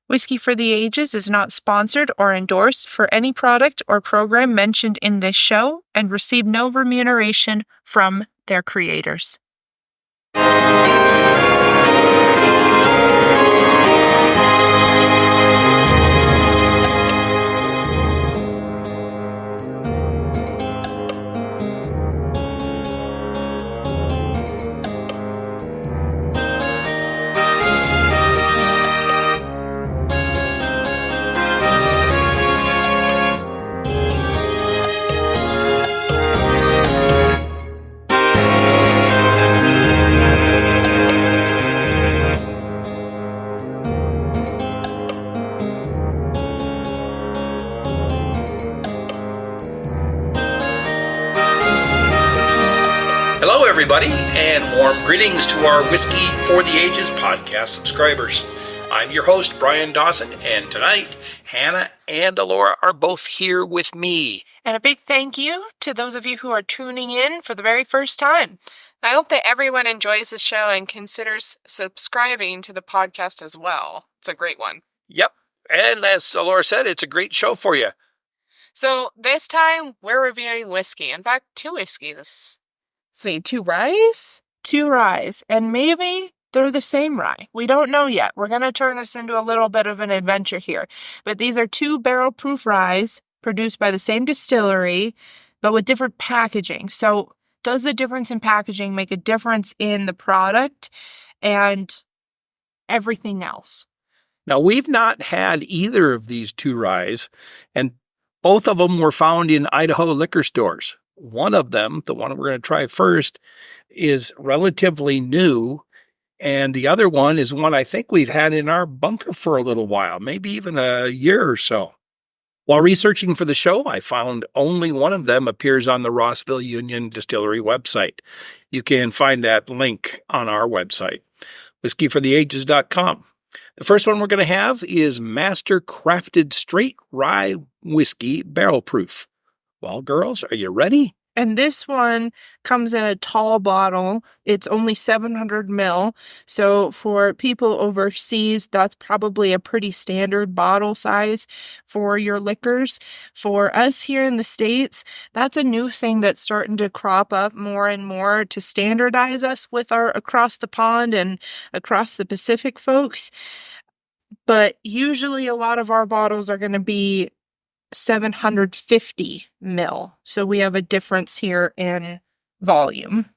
Whiskey for the Ages is not sponsored or endorsed for any product or program mentioned in this show and receive no remuneration from their creators. Hello, everybody, and warm greetings to our Whiskey for the Ages podcast subscribers. I'm your host, Brian Dawson, and tonight, Hannah and Elora are both here with me. And a big thank you to those of you who are tuning in for the very first time. I hope that everyone enjoys the show and considers subscribing to the podcast as well. It's a great one. Yep, and as Elora said, it's a great show for you. So this time, we're reviewing whiskey. In fact, two whiskeys. See, two ryes? Two ryes, and maybe they're the same rye. We don't know yet. We're going to turn this into a little bit of an adventure here. But these are two barrel-proof ryes produced by the same distillery, but with different packaging. So does the difference in packaging make a difference in the product and everything else? Now, we've not had either of these two ryes, and both of them were found in Idaho liquor stores. One of them, the one we're going to try first, is relatively new, and the other one is one I think we've had in our bunker for a little while, maybe even a year or so. While researching for the show, I found only one of them appears on the Rossville Union distillery website. You can find that link on our website, whiskeyfortheages.com. The first one we're going to have is Master Crafted Straight Rye Whiskey Barrel-Proof. Well, girls, are you ready? And this one comes in a tall bottle. It's only 700 ml. So for people overseas, that's probably a pretty standard bottle size for your liquors. For us here in the States, that's a new thing that's starting to crop up more and more to standardize us with our across the pond and across the Pacific folks. But usually a lot of our bottles are going to be 750 ml. So we have a difference here in volume.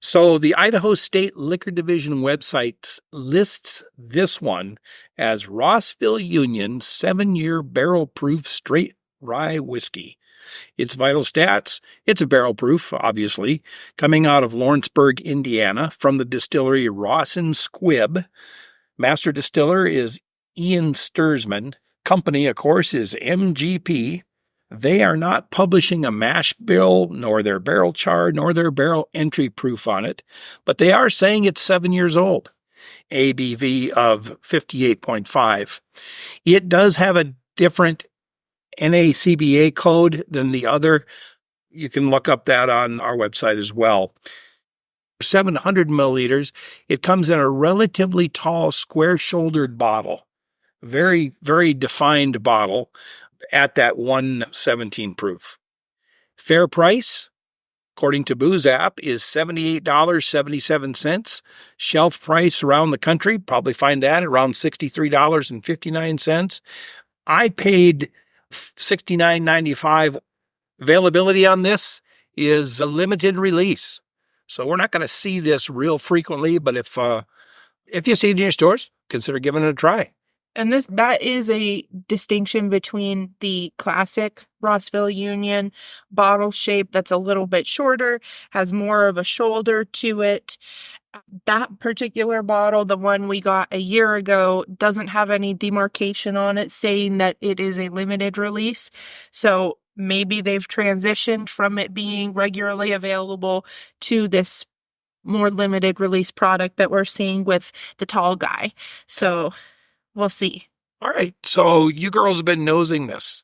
So the Idaho State Liquor Division website lists this one as Rossville Union 7-year barrel-proof straight rye whiskey. Its vital stats, it's a barrel-proof, obviously, coming out of Lawrenceburg, Indiana, from the distillery Ross and Squibb. Master distiller is Ian Stursman. Company, of course, is MGP. They are not publishing a mash bill, nor their barrel char, nor their barrel entry proof on it, but they are saying it's 7 years old. ABV of 58.5. It does have a different NACBA code than the other. You can look up that on our website as well. 700 milliliters. It comes in a relatively tall, square-shouldered bottle. Very, very defined bottle at that 117 proof. Fair price, according to Booze App, is $78.77. Shelf price around the country, probably find that around $63.59. I paid $69.95. Availability on this is a limited release. So we're not going to see this real frequently, but if you see it in your stores, consider giving it a try. And that is a distinction between the classic Rossville Union bottle shape that's a little bit shorter, has more of a shoulder to it. That particular bottle, the one we got a year ago, doesn't have any demarcation on it saying that it is a limited release. So maybe they've transitioned from it being regularly available to this more limited release product that we're seeing with the tall guy. So we'll see. All right. So you girls have been nosing this.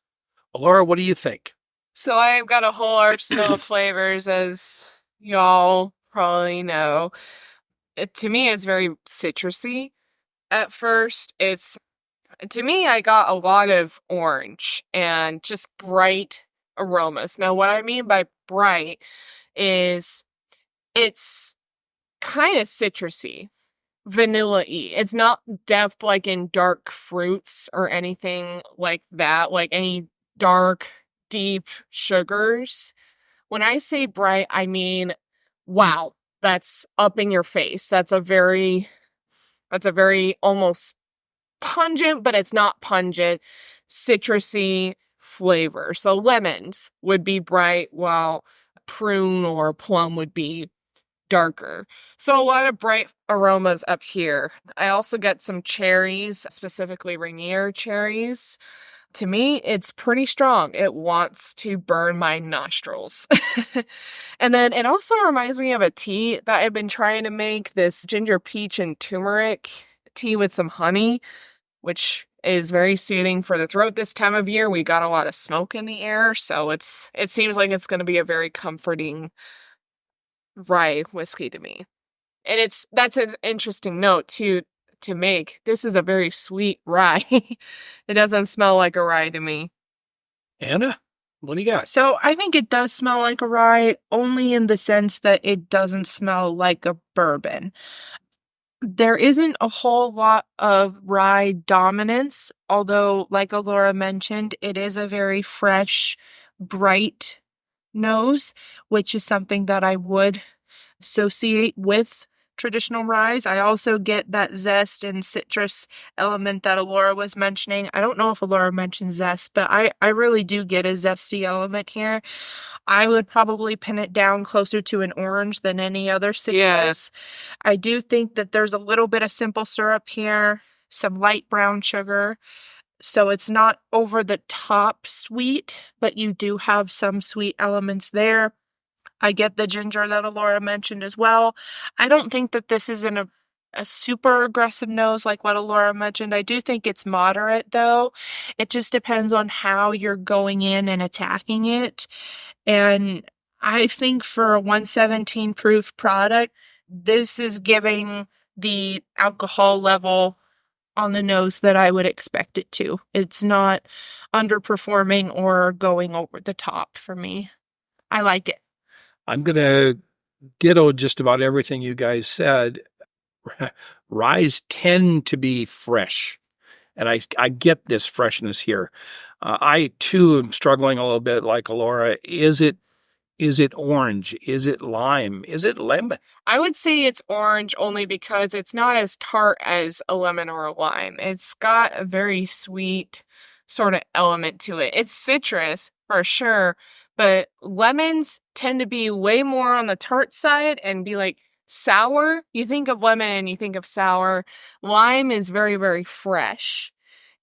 Elora, what do you think? So I've got a whole arsenal of flavors, as y'all probably know. To me, it's very citrusy. At first, it's To me, I got a lot of orange and just bright aromas. Now, what I mean by bright is it's kind of citrusy, vanilla-y. It's not depth like in dark fruits or anything like that, like any dark, deep sugars. When I say bright, I mean, wow, that's up in your face. That's a very almost pungent, but it's not pungent, citrusy flavor. So lemons would be bright, while prune or plum would be darker. So a lot of bright aromas up here. I also get some cherries, specifically Rainier cherries. To me, it's pretty strong. It wants to burn my nostrils. And then it also reminds me of a tea that I've been trying to make, this ginger peach and turmeric tea with some honey, which is very soothing for the throat this time of year. We got a lot of smoke in the air, so it seems like it's going to be a very comforting rye whiskey to me. And that's an interesting note to make. This is a very sweet rye. It doesn't smell like a rye to me. Anna, what do you got? So I think it does smell like a rye, only in the sense that it doesn't smell like a bourbon. There isn't a whole lot of rye dominance, although, like Elora mentioned, it is a very fresh, bright nose, which is something that I would associate with traditional ryes. I also get that zest and citrus element that Elora was mentioning. I don't know if Elora mentioned zest, but I really do get a zesty element here. I would probably pin it down closer to an orange than any other citrus. Yes. I do think that there's a little bit of simple syrup here, some light brown sugar. So it's not over the top sweet, but you do have some sweet elements there. I get the ginger that Elora mentioned as well. I don't think that this is a super aggressive nose like what Elora mentioned. I do think it's moderate, though. It just depends on how you're going in and attacking it. And I think for a 117 proof product, this is giving the alcohol level on the nose that I would expect it to. It's not underperforming or going over the top for me. I like it. I'm going to ditto just about everything you guys said. Ryes tend to be fresh, and I get this freshness here. I, too, am struggling a little bit like Elora. Is it orange? Is it lime? Is it lemon? I would say it's orange only because it's not as tart as a lemon or a lime. It's got a very sweet sort of element to it. It's citrus for sure, but lemons tend to be way more on the tart side and be like sour. You think of lemon and you think of sour. Lime is very, very fresh.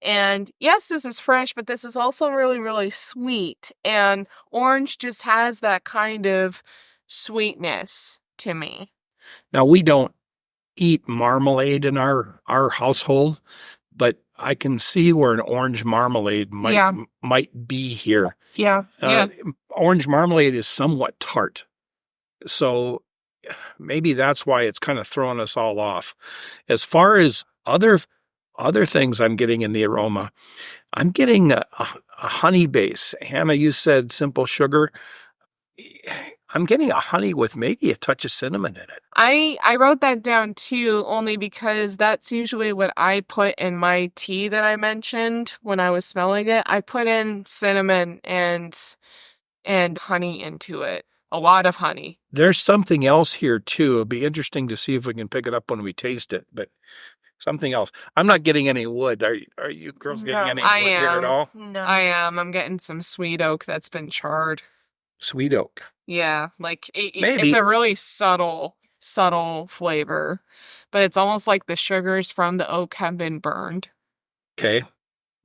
And yes, this is fresh, but this is also really, really sweet. And orange just has that kind of sweetness to me. Now, we don't eat marmalade in our household, but I can see where an orange marmalade might be here. Yeah. Orange marmalade is somewhat tart. So maybe that's why it's kind of throwing us all off. As far as other things I'm getting in the aroma, I'm getting a honey base. Hannah, you said simple sugar. I'm getting a honey with maybe a touch of cinnamon in it. I wrote that down too, only because that's usually what I put in my tea that I mentioned when I was smelling it. I put in cinnamon and honey into it. A lot of honey. There's something else here too. It'll be interesting to see if we can pick it up when we taste it, but something else. I'm not getting any wood. Are you girls getting any wood here at all? No. I am. I'm getting some sweet oak that's been charred. Sweet oak. Yeah, like Maybe. it's a really subtle flavor, but it's almost like the sugars from the oak have been burned. Okay.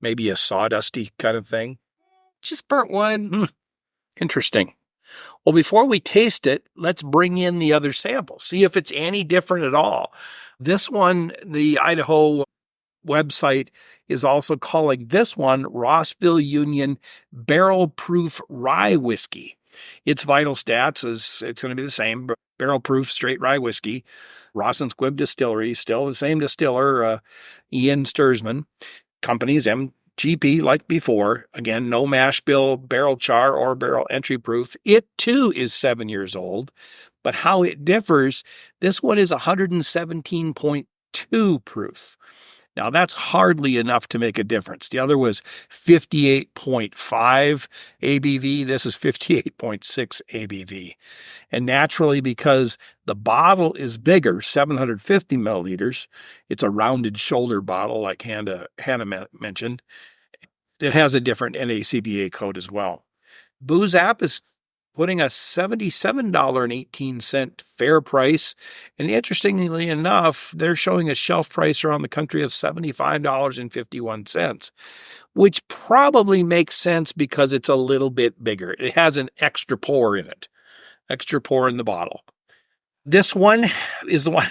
Maybe a sawdusty kind of thing. Just burnt wood. Interesting. Well, before we taste it, let's bring in the other sample. See if it's any different at all. This one, the Idaho website is also calling this one Rossville Union Barrel-Proof Rye Whiskey. Its vital stats is it's going to be the same, Barrel-Proof Straight Rye Whiskey. Ross and Squibb Distillery, still the same distiller, Ian Sturzman. companies, MGP, like before. Again, no mash bill, barrel char, or barrel entry proof. It too is 7 years old, but how it differs, this one is 117.2 proof. Now, that's hardly enough to make a difference. The other was 58.5 ABV. This is 58.6 ABV. And naturally, because the bottle is bigger, 750 milliliters, it's a rounded shoulder bottle, like Hannah mentioned. It has a different NACBA code as well. Booze App is putting a $77.18 fair price. And interestingly enough, they're showing a shelf price around the country of $75.51, which probably makes sense because it's a little bit bigger. It has an extra pour in it, extra pour in the bottle. This one is the one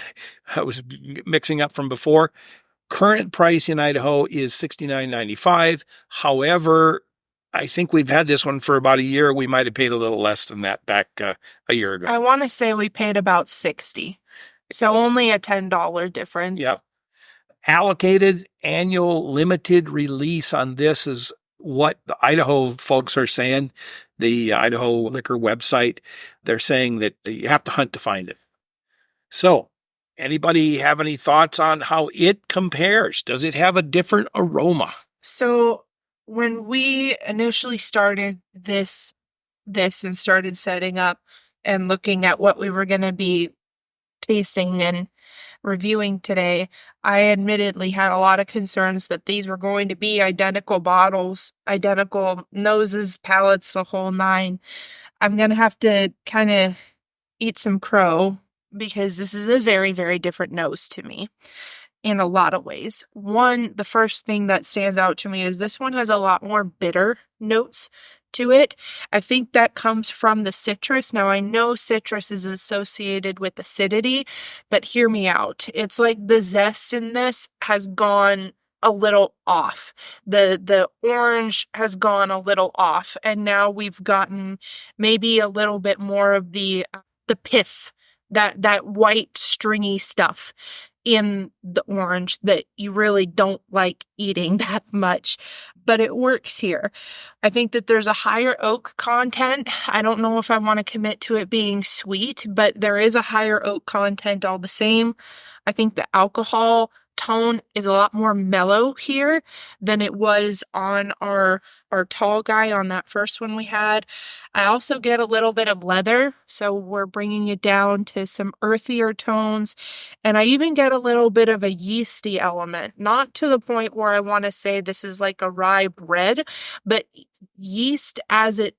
I was mixing up from before. Current price in Idaho is $69.95. However, I think we've had this one for about a year. We might have paid a little less than that back a year ago. I want to say we paid about $60. So only a $10 difference. Yep. Allocated annual limited release on this is what the Idaho folks are saying. The Idaho Liquor website, they're saying that you have to hunt to find it. So, anybody have any thoughts on how it compares? Does it have a different aroma? So when we initially started this and started setting up and looking at what we were going to be tasting and reviewing today, I admittedly had a lot of concerns that these were going to be identical bottles, identical noses, palates, the whole nine. I'm going to have to kind of eat some crow because this is a very, very different nose to me. In a lot of ways. One, the first thing that stands out to me is this one has a lot more bitter notes to it. I think that comes from the citrus. Now, I know citrus is associated with acidity, but hear me out. It's like the zest in this has gone a little off. The orange has gone a little off, and now we've gotten maybe a little bit more of the pith, that white stringy stuff in the orange that you really don't like eating that much, but it works here. I think that there's a higher oak content. I don't know if I want to commit to it being sweet, but there is a higher oak content all the same. I think the alcohol tone is a lot more mellow here than it was on our tall guy on that first one we had. I also get a little bit of leather, so we're bringing it down to some earthier tones, and I even get a little bit of a yeasty element, not to the point where I want to say this is like a rye bread, but yeast as it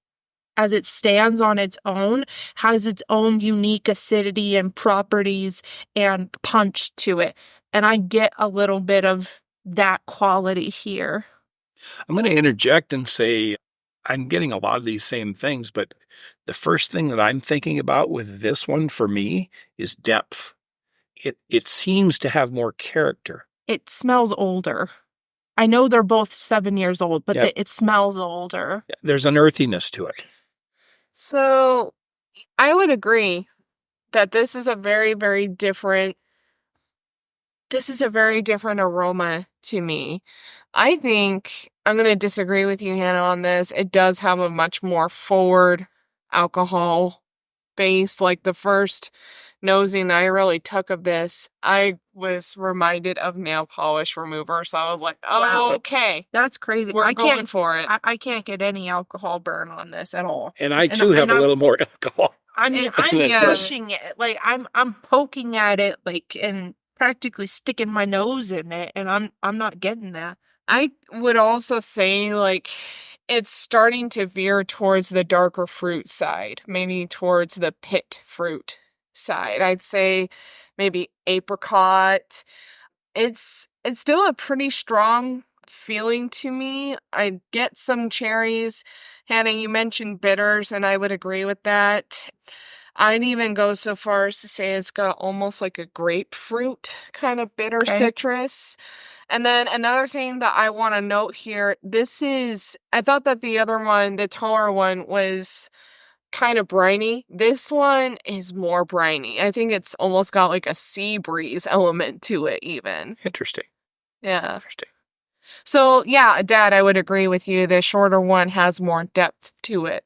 stands on its own has its own unique acidity and properties and punch to it. And I get a little bit of that quality here. I'm going to interject and say I'm getting a lot of these same things, but the first thing that I'm thinking about with this one for me is depth. It seems to have more character. It smells older. I know they're both 7 years old, but Yep. it smells older. There's an earthiness to it. So I would agree that this is a very, very different aroma to me. I think I'm going to disagree with you, Hannah, on this. It does have a much more forward alcohol base. Like the first nosing I really took of this, I was reminded of nail polish remover. So I was like, oh, Wow. okay. That's crazy. We're I going can't for it. I can't get any alcohol burn on this at all. And I too have a little more alcohol. I'm It's- pushing it. Like I'm poking at it like and practically sticking my nose in it, and I'm not getting that. I would also say, like, it's starting to veer towards the darker fruit side, maybe towards the pit fruit side. I'd say maybe apricot. It's still a pretty strong feeling to me. I get some cherries. Hannah, you mentioned bitters, and I would agree with that. I'd even go so far as to say it's got almost like a grapefruit kind of bitter Okay. citrus. And then another thing that I want to note here, I thought that the other one, the taller one, was kind of briny. This one is more briny. I think it's almost got like a sea breeze element to it even. Interesting. Yeah. Interesting. So, yeah, Dad, I would agree with you. The shorter one has more depth to it.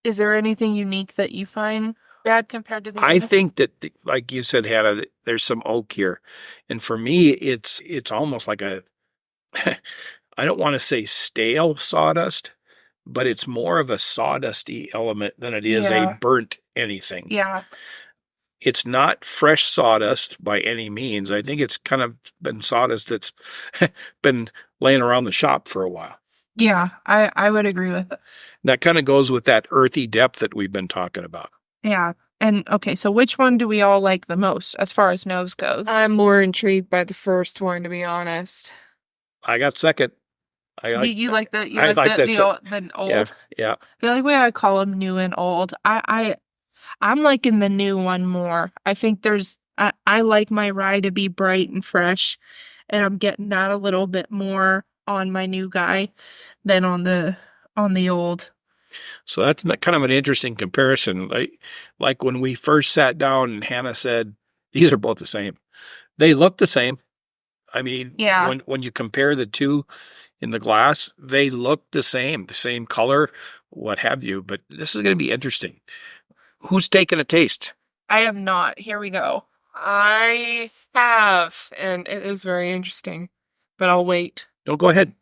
Is there anything unique that you find bad compared to the I other? think that, like you said, Hannah, there's some oak here. And for me, it's almost like a, I don't want to say stale sawdust, but it's more of a sawdusty element than it is a Yeah. burnt anything. Yeah. It's not fresh sawdust by any means. I think it's kind of been sawdust that's been laying around the shop for a while. Yeah, I would agree with it. That kind of goes with that earthy depth that we've been talking about. Yeah. And okay, so which one do we all like the most as far as nose goes? I'm more intrigued by the first one, to be honest. I got second. You like the I like the old. Yeah, yeah. I feel like we gotta call them new and old. I'm liking the new one more. I think I like my rye to be bright and fresh, and I'm getting that a little bit more on my new guy than on the old. So that's kind of an interesting comparison. Like when we first sat down and Hannah said, these are both the same. They look the same. I mean, Yeah. when you compare the two in the glass, they look the same color, what have you. But this is going to be interesting. Who's taking a taste? I am not. Here we go. I have, and it is very interesting, but I'll wait. Don't go ahead.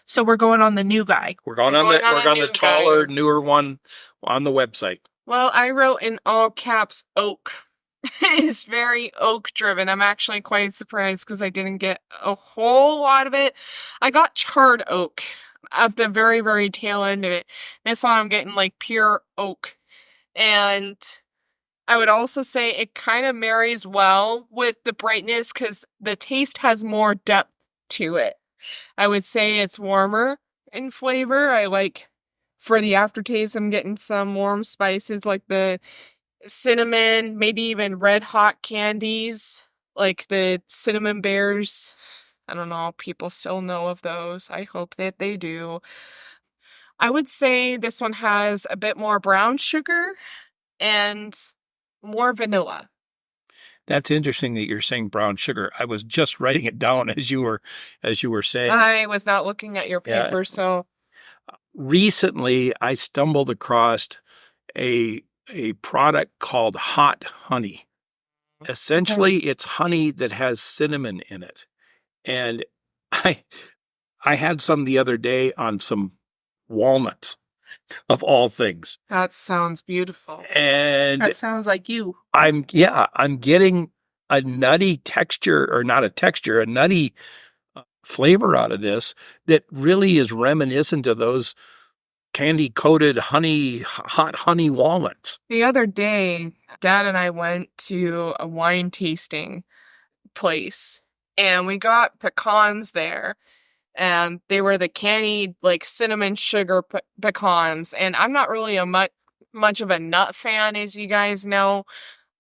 So we're going on the new guy. We're going on the taller, newer one on the website. Well, I wrote in all caps oak. It's very oak driven. I'm actually quite surprised because I didn't get a whole lot of it. I got charred oak at the very, very tail end of it. This one I'm getting like pure oak. And I would also say it kind of marries well with the brightness because the taste has more depth to it. I would say it's warmer in flavor. I like, for the aftertaste, I'm getting some warm spices like the cinnamon, maybe even red hot candies, like the cinnamon bears. I don't know if people still know of those. I hope that they do. I would say this one has a bit more brown sugar and more vanilla. That's interesting that you're saying brown sugar. I was just writing it down as you were saying. I was not looking at your paper, Yeah. so Recently I stumbled across a product called hot honey. Essentially, it's honey that has cinnamon in it. And I had some the other day on some walnuts, of all things. that sounds beautiful. And That sounds like you. I'm getting a nutty texture, or not a texture, a nutty flavor out of this that really is reminiscent of those candy coated hot honey walnuts. The other day, Dad and I went to a wine tasting place and we got pecans there. And they were the candied, like, cinnamon sugar pecans. And I'm not really a much of a nut fan, as you guys know.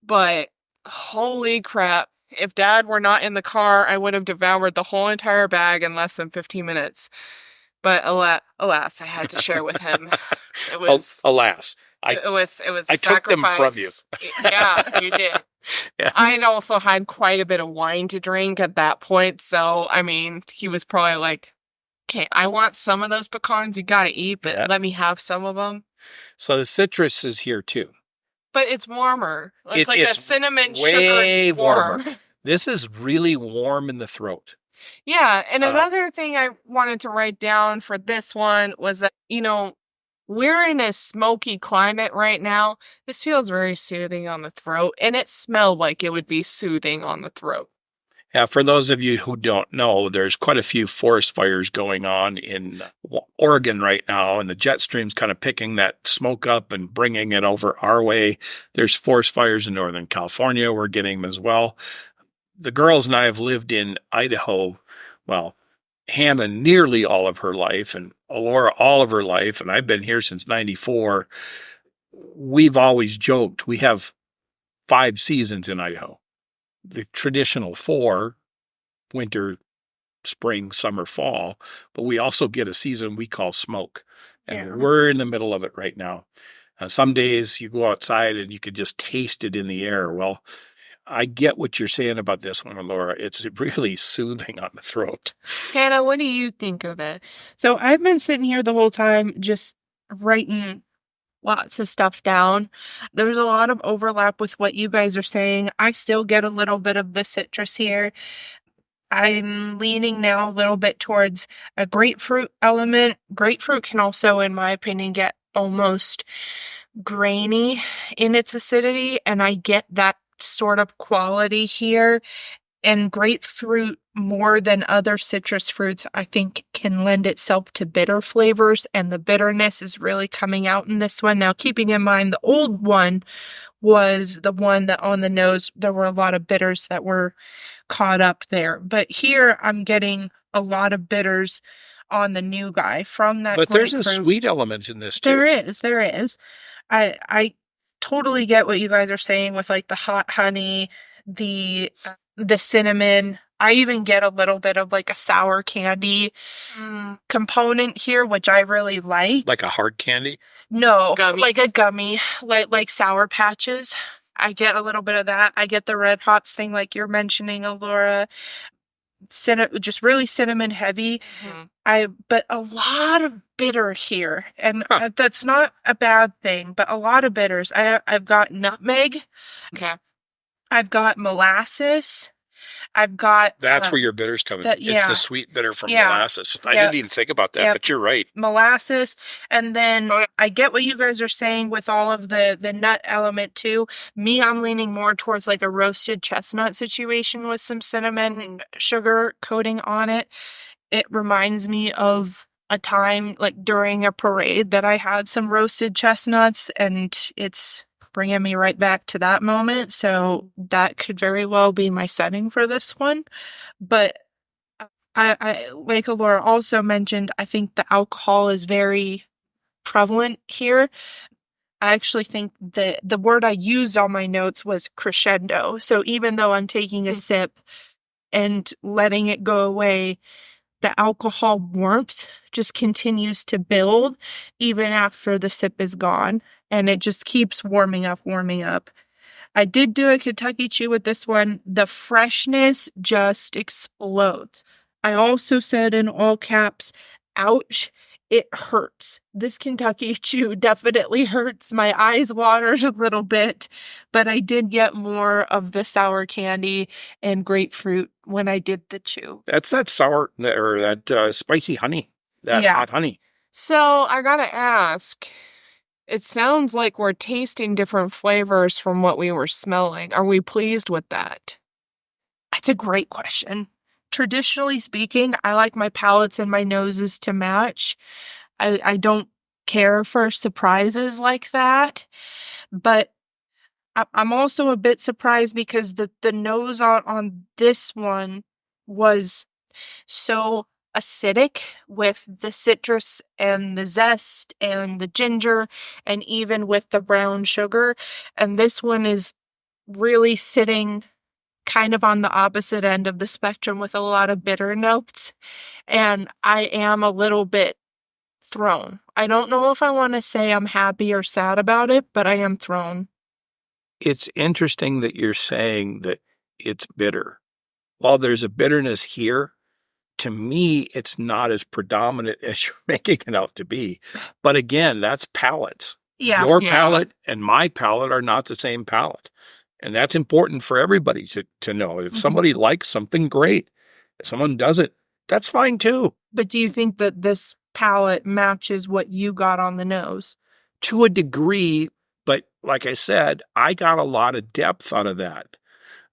But holy crap. If Dad were not in the car, I would have devoured the whole entire bag in less than 15 minutes. But alas, I had to share with him. It was Alas. it was I a took them from sacrifice. Yeah, you did. Yeah. I'd also had quite a bit of wine to drink at that point, so I mean, he was probably like, "Okay, I want some of those pecans. You gotta eat, but let me have some of them." So the citrus is here too. But it's warmer. It's like a It's cinnamon way sugar warm. This is really warm in the throat. Yeah, and another thing I wanted to write down for this one was that, we're in a smoky climate right now. This feels very soothing on the throat, and it smelled like it would be soothing on the throat. Yeah, for those of you who don't know, there's quite a few forest fires going on in Oregon right now, and the jet stream's kind of picking that smoke up and bringing it over our way. There's forest fires in Northern California. We're getting them as well. The girls and I have lived in Idaho, well, Hannah nearly all of her life and Elora all of her life, and I've been here since 94. We've always joked we have 5 seasons in Idaho. The traditional 4, winter, spring, summer, fall, but we also get a season we call smoke. And we're in the middle of it right now. Some days you go outside and you could just taste it in the air. Well, I get what you're saying about this one, Elora. It's really soothing on the throat. Hannah, what do you think of this? So I've been sitting here the whole time just writing lots of stuff down. There's a lot of overlap with what you guys are saying. I still get a little bit of the citrus here. I'm leaning now a little bit towards a grapefruit element. Grapefruit can also, in my opinion, get almost grainy in its acidity, and I get that sort of quality here. And grapefruit, more than other citrus fruits, I think can lend itself to bitter flavors, and the bitterness is really coming out in this one. Now, keeping in mind the old one was the one that on the nose, there were a lot of bitters that were caught up there. But here I'm getting a lot of bitters on the new guy from that But there's a grapefruit. sweet element in this too. There is. I totally get what you guys are saying with like the hot honey, the cinnamon. I even get a little bit of like a sour candy component here, which I really like. Like a hard candy? No, Gummy. like a gummy, like Sour Patches. I get a little bit of that. I get the Red Hots thing like you're mentioning, Elora. Just really cinnamon heavy. But a lot of bitter here, and that's not a bad thing, but a lot of bitters. I've got nutmeg. Okay. I've got molasses. I've got... That's where your bitters come in. It's the sweet bitter from molasses. I didn't even think about that, but you're right. Molasses. And then I get what you guys are saying with all of the nut element too. Me, I'm leaning more towards like a roasted chestnut situation with some cinnamon and sugar coating on it. It reminds me of a time like during a parade that I had some roasted chestnuts, and it's bringing me right back to that moment. So that could very well be my setting for this one. But I like Elora also mentioned, I think the alcohol is very prevalent here. I actually think the word I used on my notes was crescendo. So even though I'm taking a sip and letting it go away, the alcohol warmth just continues to build even after the sip is gone. And it just keeps warming up. I did do a Kentucky Chew with this one. The freshness just explodes. I also said in all caps, ouch, it hurts. This Kentucky Chew definitely hurts. My eyes watered a little bit, but I did get more of the sour candy and grapefruit when I did the chew. That's that sour, or that spicy honey, that hot honey. So I gotta ask, it sounds like we're tasting different flavors from what we were smelling. Are we pleased with that? That's a great question. Traditionally speaking, I like my palates and my noses to match. I don't care for surprises like that. But I'm also a bit surprised because the nose on this one was so acidic with the citrus and the zest and the ginger and even with the brown sugar. And this one is really sitting kind of on the opposite end of the spectrum with a lot of bitter notes. And I am a little bit thrown. I don't know if I want to say I'm happy or sad about it, but I am thrown. It's interesting that you're saying that it's bitter. While there's a bitterness here, to me, it's not as predominant as you're making it out to be. But again, that's palates. Yeah. Your palate and my palate are not the same palate. And that's important for everybody to know. If somebody likes something, great. If someone doesn't, that's fine too. But do you think that this palate matches what you got on the nose? To a degree, but like I said, I got a lot of depth out of that.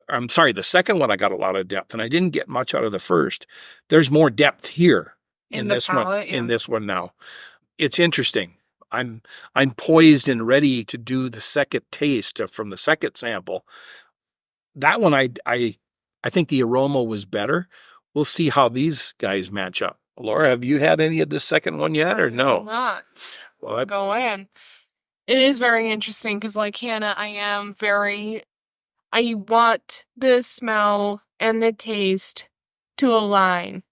I'm sorry, the second one I got a lot of depth, and I didn't get much out of the first. There's more depth here in this palate, one. In this one now, it's interesting. I'm poised and ready to do the second taste from the second sample. That one, I think the aroma was better. We'll see how these guys match up. Elora, have you had any of the second one yet, or no? Not. Well, Go in. It is very interesting because, like Hannah, I want the smell and the taste to align.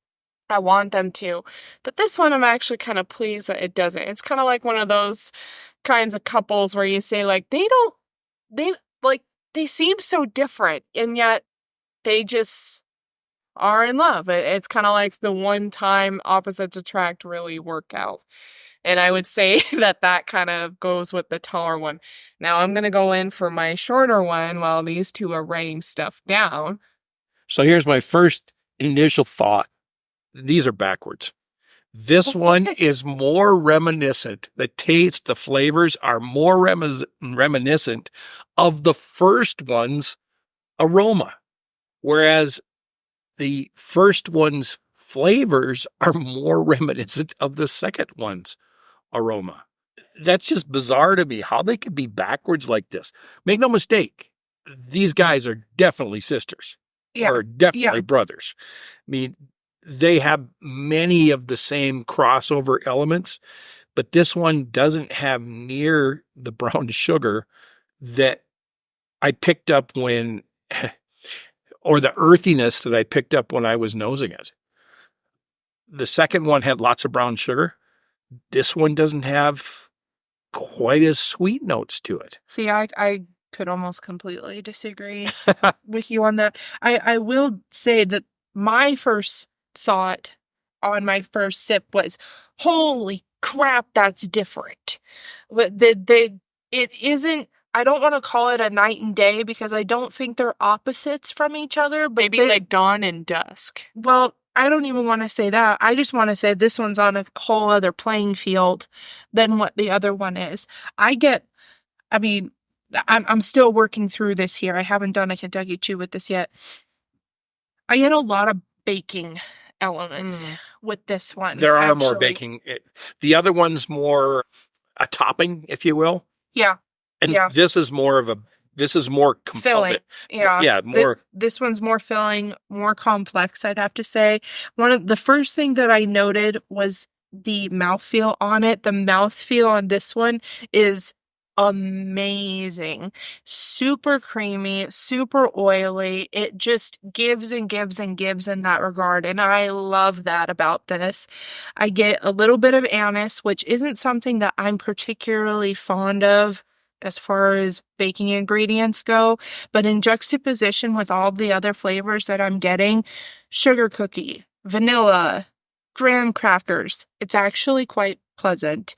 I want them to. But this one, I'm actually kind of pleased that it doesn't. It's kind of like one of those kinds of couples where you say, like, they seem so different, and yet they just are in love. It's kind of like the one time opposites attract really work out. And I would say that kind of goes with the taller one. Now I'm going to go in for my shorter one while these two are writing stuff down. So here's my first initial thought. These are backwards. This one is more reminiscent. The taste, the flavors are more reminiscent of the first one's aroma, whereas the first one's flavors are more reminiscent of the second one's aroma. That's just bizarre to me, how they could be backwards like this. Make no mistake, these guys are definitely sisters. Yeah. Or definitely brothers. I mean, they have many of the same crossover elements, but this one doesn't have near the brown sugar that I picked up when, or the earthiness that I picked up when I was nosing it. The second one had lots of brown sugar. This one doesn't have quite as sweet notes to it. See, I could almost completely disagree with you on that. I will say that my first thought on my first sip was, holy crap, that's different. But it isn't, I don't want to call it a night and day because I don't think they're opposites from each other. But Maybe like dawn and dusk. Well, I don't even want to say that. I just want to say this one's on a whole other playing field than what the other one is. I'm still working through this here. I haven't done a Kentucky Chew with this yet. I get a lot of baking elements with this one. There are more baking. The other one's more a topping, if you will. Yeah. And this is more component. Filling. Yeah. Yeah, more. This one's more filling, more complex, I'd have to say. One of the first thing that I noted was the mouthfeel on it. The mouthfeel on this one is amazing. Super creamy, super oily. It just gives and gives and gives in that regard. And I love that about this. I get a little bit of anise, which isn't something that I'm particularly fond of as far as baking ingredients go, but in juxtaposition with all the other flavors that I'm getting, sugar cookie, vanilla, graham crackers, it's actually quite pleasant.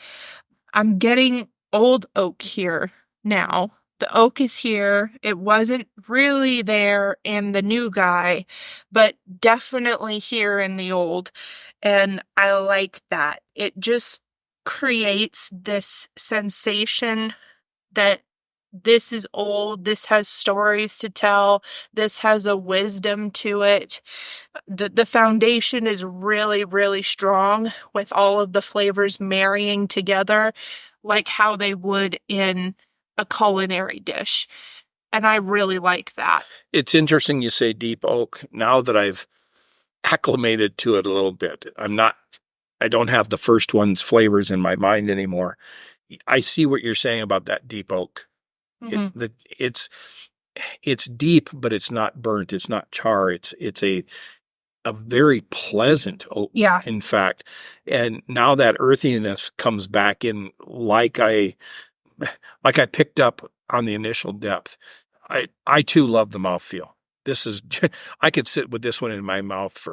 I'm getting old oak here now. The oak is here. It wasn't really there in the new guy, but definitely here in the old. And I like that. It just creates this sensation that this is old, this has stories to tell, this has a wisdom to it. The foundation is really, really strong with all of the flavors marrying together like how they would in a culinary dish. And I really like that. It's interesting you say deep oak. Now that I've acclimated to it a little bit, I don't have the first one's flavors in my mind anymore. I see what you're saying about that deep oak. Mm-hmm. It's deep, but it's not burnt. It's not char. It's a very pleasant oak, in fact. And now that earthiness comes back in like I picked up on the initial depth. I too love the mouthfeel. I could sit with this one in my mouth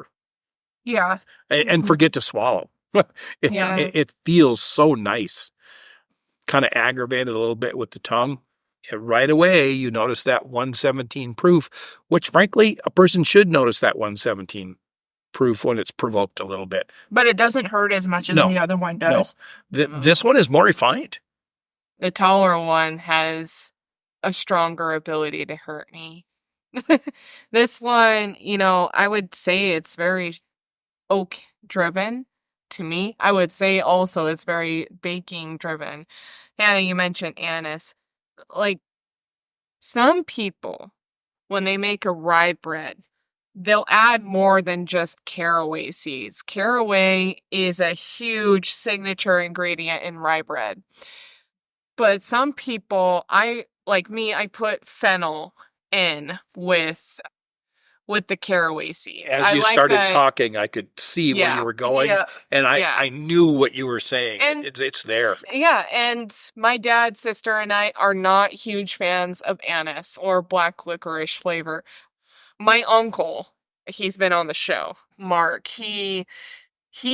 and forget to swallow. It feels so nice. Kind of aggravated a little bit with the tongue. Right away, you notice that 117 proof, which frankly, a person should notice that 117 proof when it's provoked a little bit. But it doesn't hurt as much as the other one does. No. This one is more refined. The taller one has a stronger ability to hurt me. This one, I would say it's very oak driven. To me, I would say also it's very baking driven. Hannah, you mentioned anise. Like, some people, when they make a rye bread, they'll add more than just caraway seeds. Caraway is a huge signature ingredient in rye bread. But some people, I put fennel in with with the caraway seeds. As I you like started that. talking, I could see where Yeah. you were going, Yeah. and Yeah. I knew what you were saying. And- It's there. Yeah, and my dad, sister, and I are not huge fans of anise or black licorice flavor. My uncle, he's been on the show, Mark, he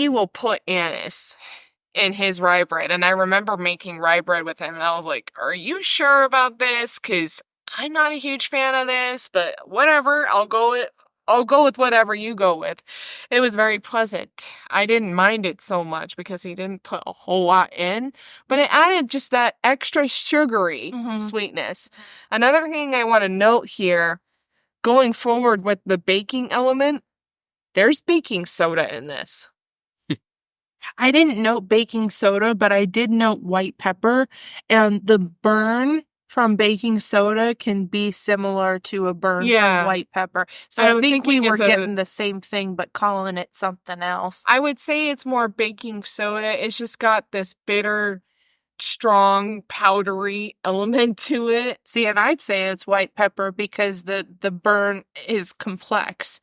will put anise in his rye bread. And I remember making rye bread with him, and I was like, are you sure about this? Because I'm not a huge fan of this, but whatever, I'll go with whatever you go with. It was very pleasant. I didn't mind it so much because he didn't put a whole lot in, but it added just that extra sugary sweetness. Another thing I want to note here, going forward with the baking element, there's baking soda in this. I didn't note baking soda, but I did note white pepper, and the burn from baking soda can be similar to a burn from white pepper. So I think we were getting the same thing, but calling it something else. I would say it's more baking soda. It's just got this bitter, strong, powdery element to it. See, and I'd say it's white pepper because the burn is complex.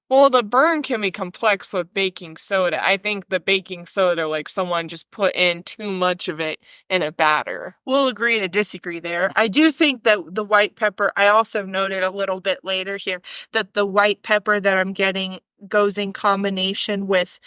Well, the burn can be complex with baking soda. I think the baking soda, like someone just put in too much of it in a batter. We'll agree to disagree there. I do think that the white pepper, I also noted a little bit later here, that the white pepper that I'm getting goes in combination with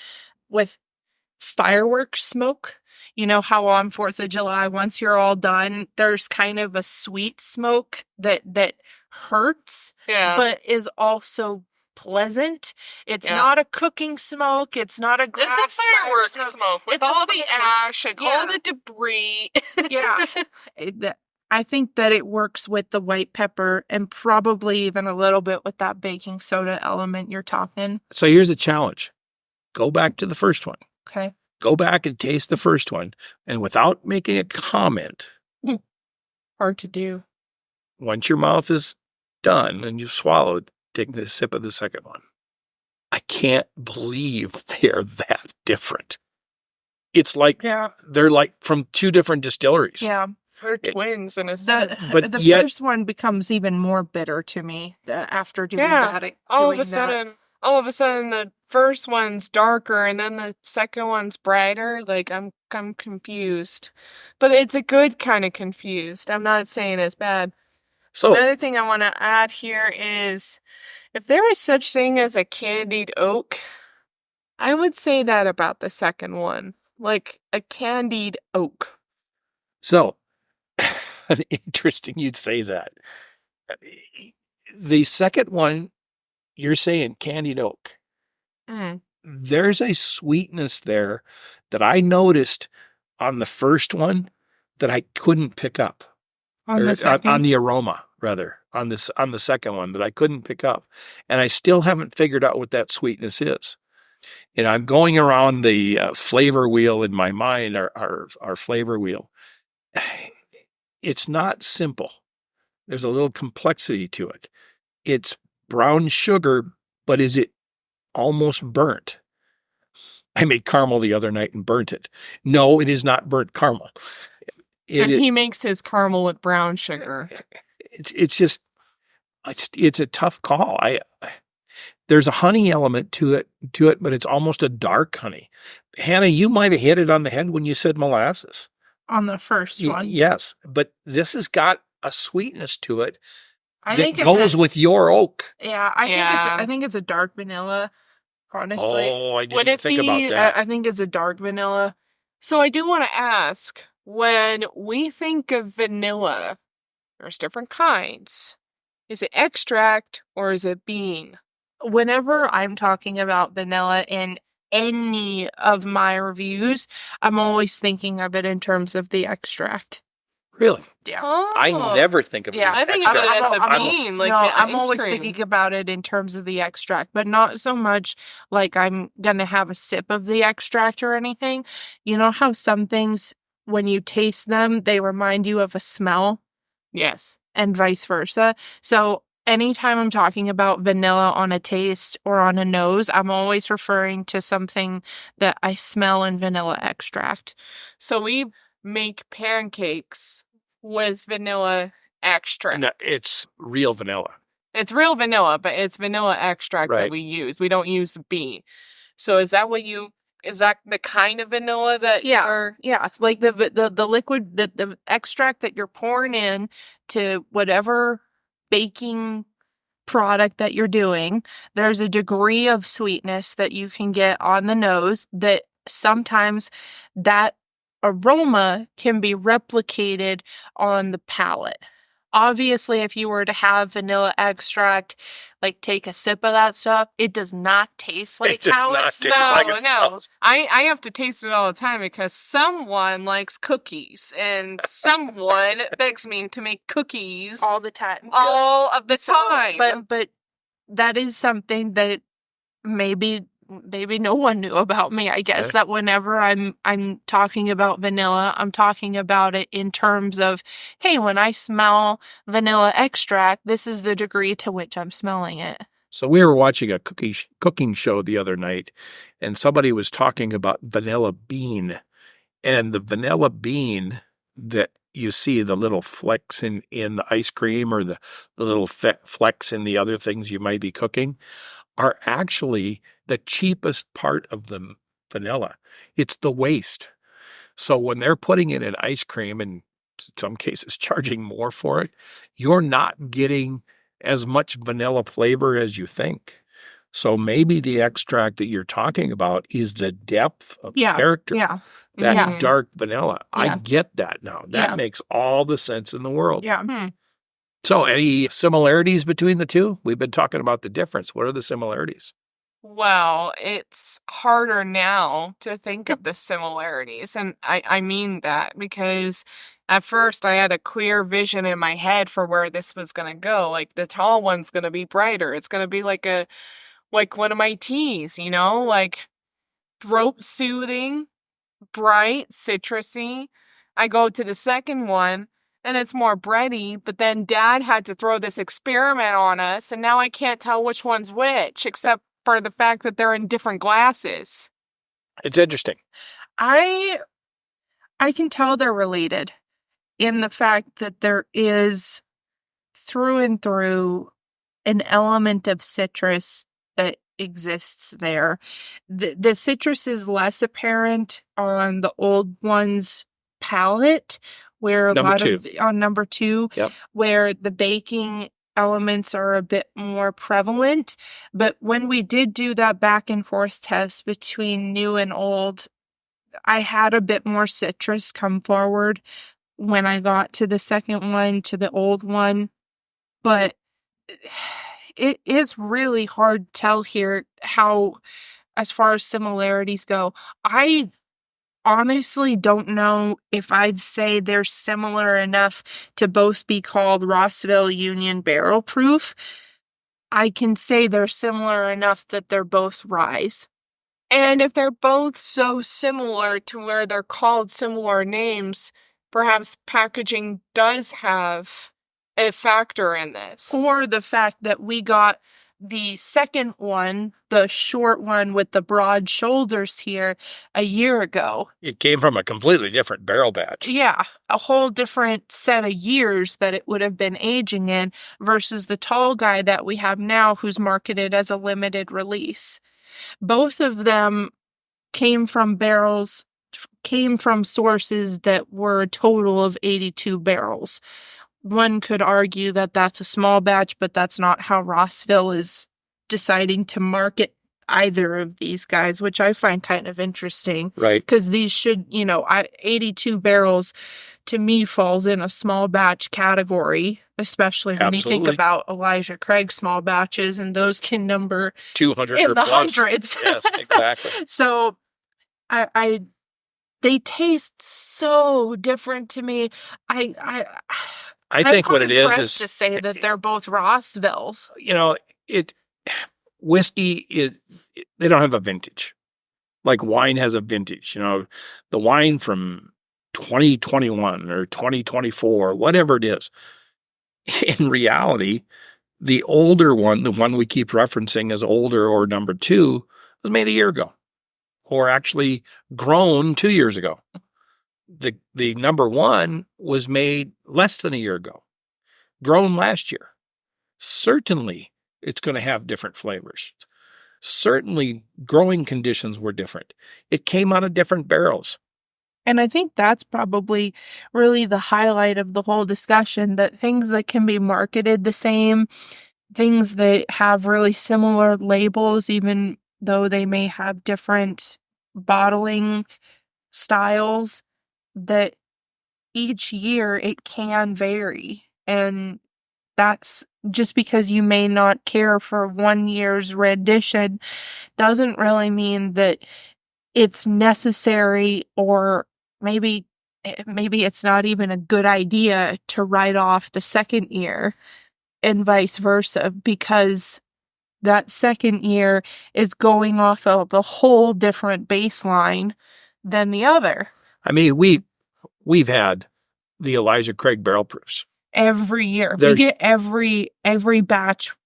fireworks smoke. You know how on 4th of July, once you're all done, there's kind of a sweet smoke that hurts, but is also pleasant. It's not a cooking smoke. It's not a grass It's a fireworks smoke with all the ash and all the debris. I think that it works with the white pepper and probably even a little bit with that baking soda element you're talking. So here's a challenge. Go back to the first one. Okay. Go back and taste the first one, and without making a comment. Hard to do. Once your mouth is done and you've swallowed, take a sip of the second one. I can't believe they're that different. It's like they're like from two different distilleries. Yeah. They're twins in a sense. But the yet, first one becomes even more bitter to me after doing that. All of a sudden, the first one's darker and then the second one's brighter. Like I'm confused, but it's a good kind of confused. I'm not saying it's bad. So another thing I want to add here is, if there is such thing as a candied oak, I would say that about the second one, like a candied oak. So, interesting you'd say that. The second one, you're saying candied oak. There's a sweetness there that I noticed on the first one that I couldn't pick up. On the aroma, rather, on the second one that I couldn't pick up. And I still haven't figured out what that sweetness is. And I'm going around the flavor wheel in my mind, our flavor wheel. It's not simple. There's a little complexity to it. It's brown sugar, but is it almost burnt? I made caramel the other night and burnt it. No, it is not burnt caramel. He makes his caramel with brown sugar. It's a tough call. There's a honey element to it, but it's almost a dark honey. Hannah, you might have hit it on the head when you said molasses. On the first one. Yes, but this has got a sweetness to it that goes with your oak. Yeah, I think it's a dark vanilla, honestly. Oh, I didn't think about that. I think it's a dark vanilla. So I do want to ask, when we think of vanilla, there's different kinds. Is it extract or is it bean? Whenever I'm talking about vanilla in any of my reviews, I'm always thinking of it in terms of the extract. Really? Yeah. Oh. I never think of it. I think of it as a bean, like the I'm ice always cream. thinking about it in terms of the extract, but not so much like I'm gonna have a sip of the extract or anything. You know how some things, when you taste them, they remind you of a smell? Yes. And vice versa. So anytime I'm talking about vanilla on a taste or on a nose, I'm always referring to something that I smell in vanilla extract. So we make pancakes with vanilla extract. No, it's real vanilla. It's real vanilla, but it's vanilla extract Right. that we use. We don't use the bean. So is that the kind of vanilla that you're... Yeah, like the liquid, the extract that you're pouring in to whatever baking product that you're doing. There's a degree of sweetness that you can get on the nose that sometimes that aroma can be replicated on the palate. Obviously, if you were to have vanilla extract, like take a sip of that stuff, it does not taste like how it smells. I have to taste it all the time because someone likes cookies and someone begs me to make cookies all the time. All of the time. But that is something that maybe no one knew about me. I guess that whenever I'm talking about vanilla, I'm talking about it in terms of, hey, when I smell vanilla extract, this is the degree to which I'm smelling it. So we were watching a cooking show the other night, and somebody was talking about vanilla bean, and the vanilla bean that you see, the little flecks in the ice cream or the little flecks in the other things you might be cooking, are actually the cheapest part of the vanilla. It's the waste. So when they're putting it in ice cream, and in some cases charging more for it, you're not getting as much vanilla flavor as you think. So maybe the extract that you're talking about is the depth of character. Yeah. That dark vanilla. Yeah. I get that now. That makes all the sense in the world. Yeah. So any similarities between the two? We've been talking about the difference. What are the similarities? Well, it's harder now to think of the similarities. And I mean that because at first I had a clear vision in my head for where this was going to go. Like the tall one's going to be brighter. It's going to be like one of my teas, like throat soothing, bright, citrusy. I go to the second one and it's more bready, but then Dad had to throw this experiment on us, and now I can't tell which one's which, except for the fact that they're in different glasses. It's interesting. I can tell they're related in the fact that there is through and through an element of citrus that exists there. The citrus is less apparent on the old one's palate, where on number two, where the baking elements are a bit more prevalent. But when we did do that back and forth test between new and old, I had a bit more citrus come forward when I got to the second one, to the old one. But it is really hard to tell here how, as far as similarities go, I honestly don't know if I'd say they're similar enough to both be called Rossville Union Barrel-Proof. I can say they're similar enough that they're both Ryes. And if they're both so similar to where they're called similar names, perhaps packaging does have a factor in this. Or the fact that we got the second one, the short one with the broad shoulders here, a year ago. It came from a completely different barrel batch. Yeah, a whole different set of years that it would have been aging in versus the tall guy that we have now who's marketed as a limited release. Both of them came from sources that were a total of 82 barrels. One could argue that that's a small batch, but that's not how Rossville is deciding to market either of these guys, which I find kind of interesting. Right. Because these should, 82 barrels to me falls in a small batch category, especially when you think about Elijah Craig's small batches, and those can number 200 in or the plus. hundreds. Yes, exactly. So they taste so different to me. I think what it is to say that they're both Rossvilles. Whiskey they don't have a vintage. Like wine has a vintage. The wine from 2021 or 2024, whatever it is. In reality, the older one, the one we keep referencing as older or number two, was made a year ago, or actually grown 2 years ago. The number one was made less than a year ago, grown last year. certainly it's going to have different flavors. Certainly growing conditions were different. It came out of different barrels. And I think that's probably really the highlight of the whole discussion, that things that can be marketed the same, things that have really similar labels, even though they may have different bottling styles, that each year it can vary. And that's just because you may not care for one year's rendition doesn't really mean that it's necessary, or maybe it's not even a good idea to write off the second year, and vice versa, because that second year is going off of a whole different baseline than the other. I mean, we've had the Elijah Craig barrel proofs. Every year. There's- we get every batch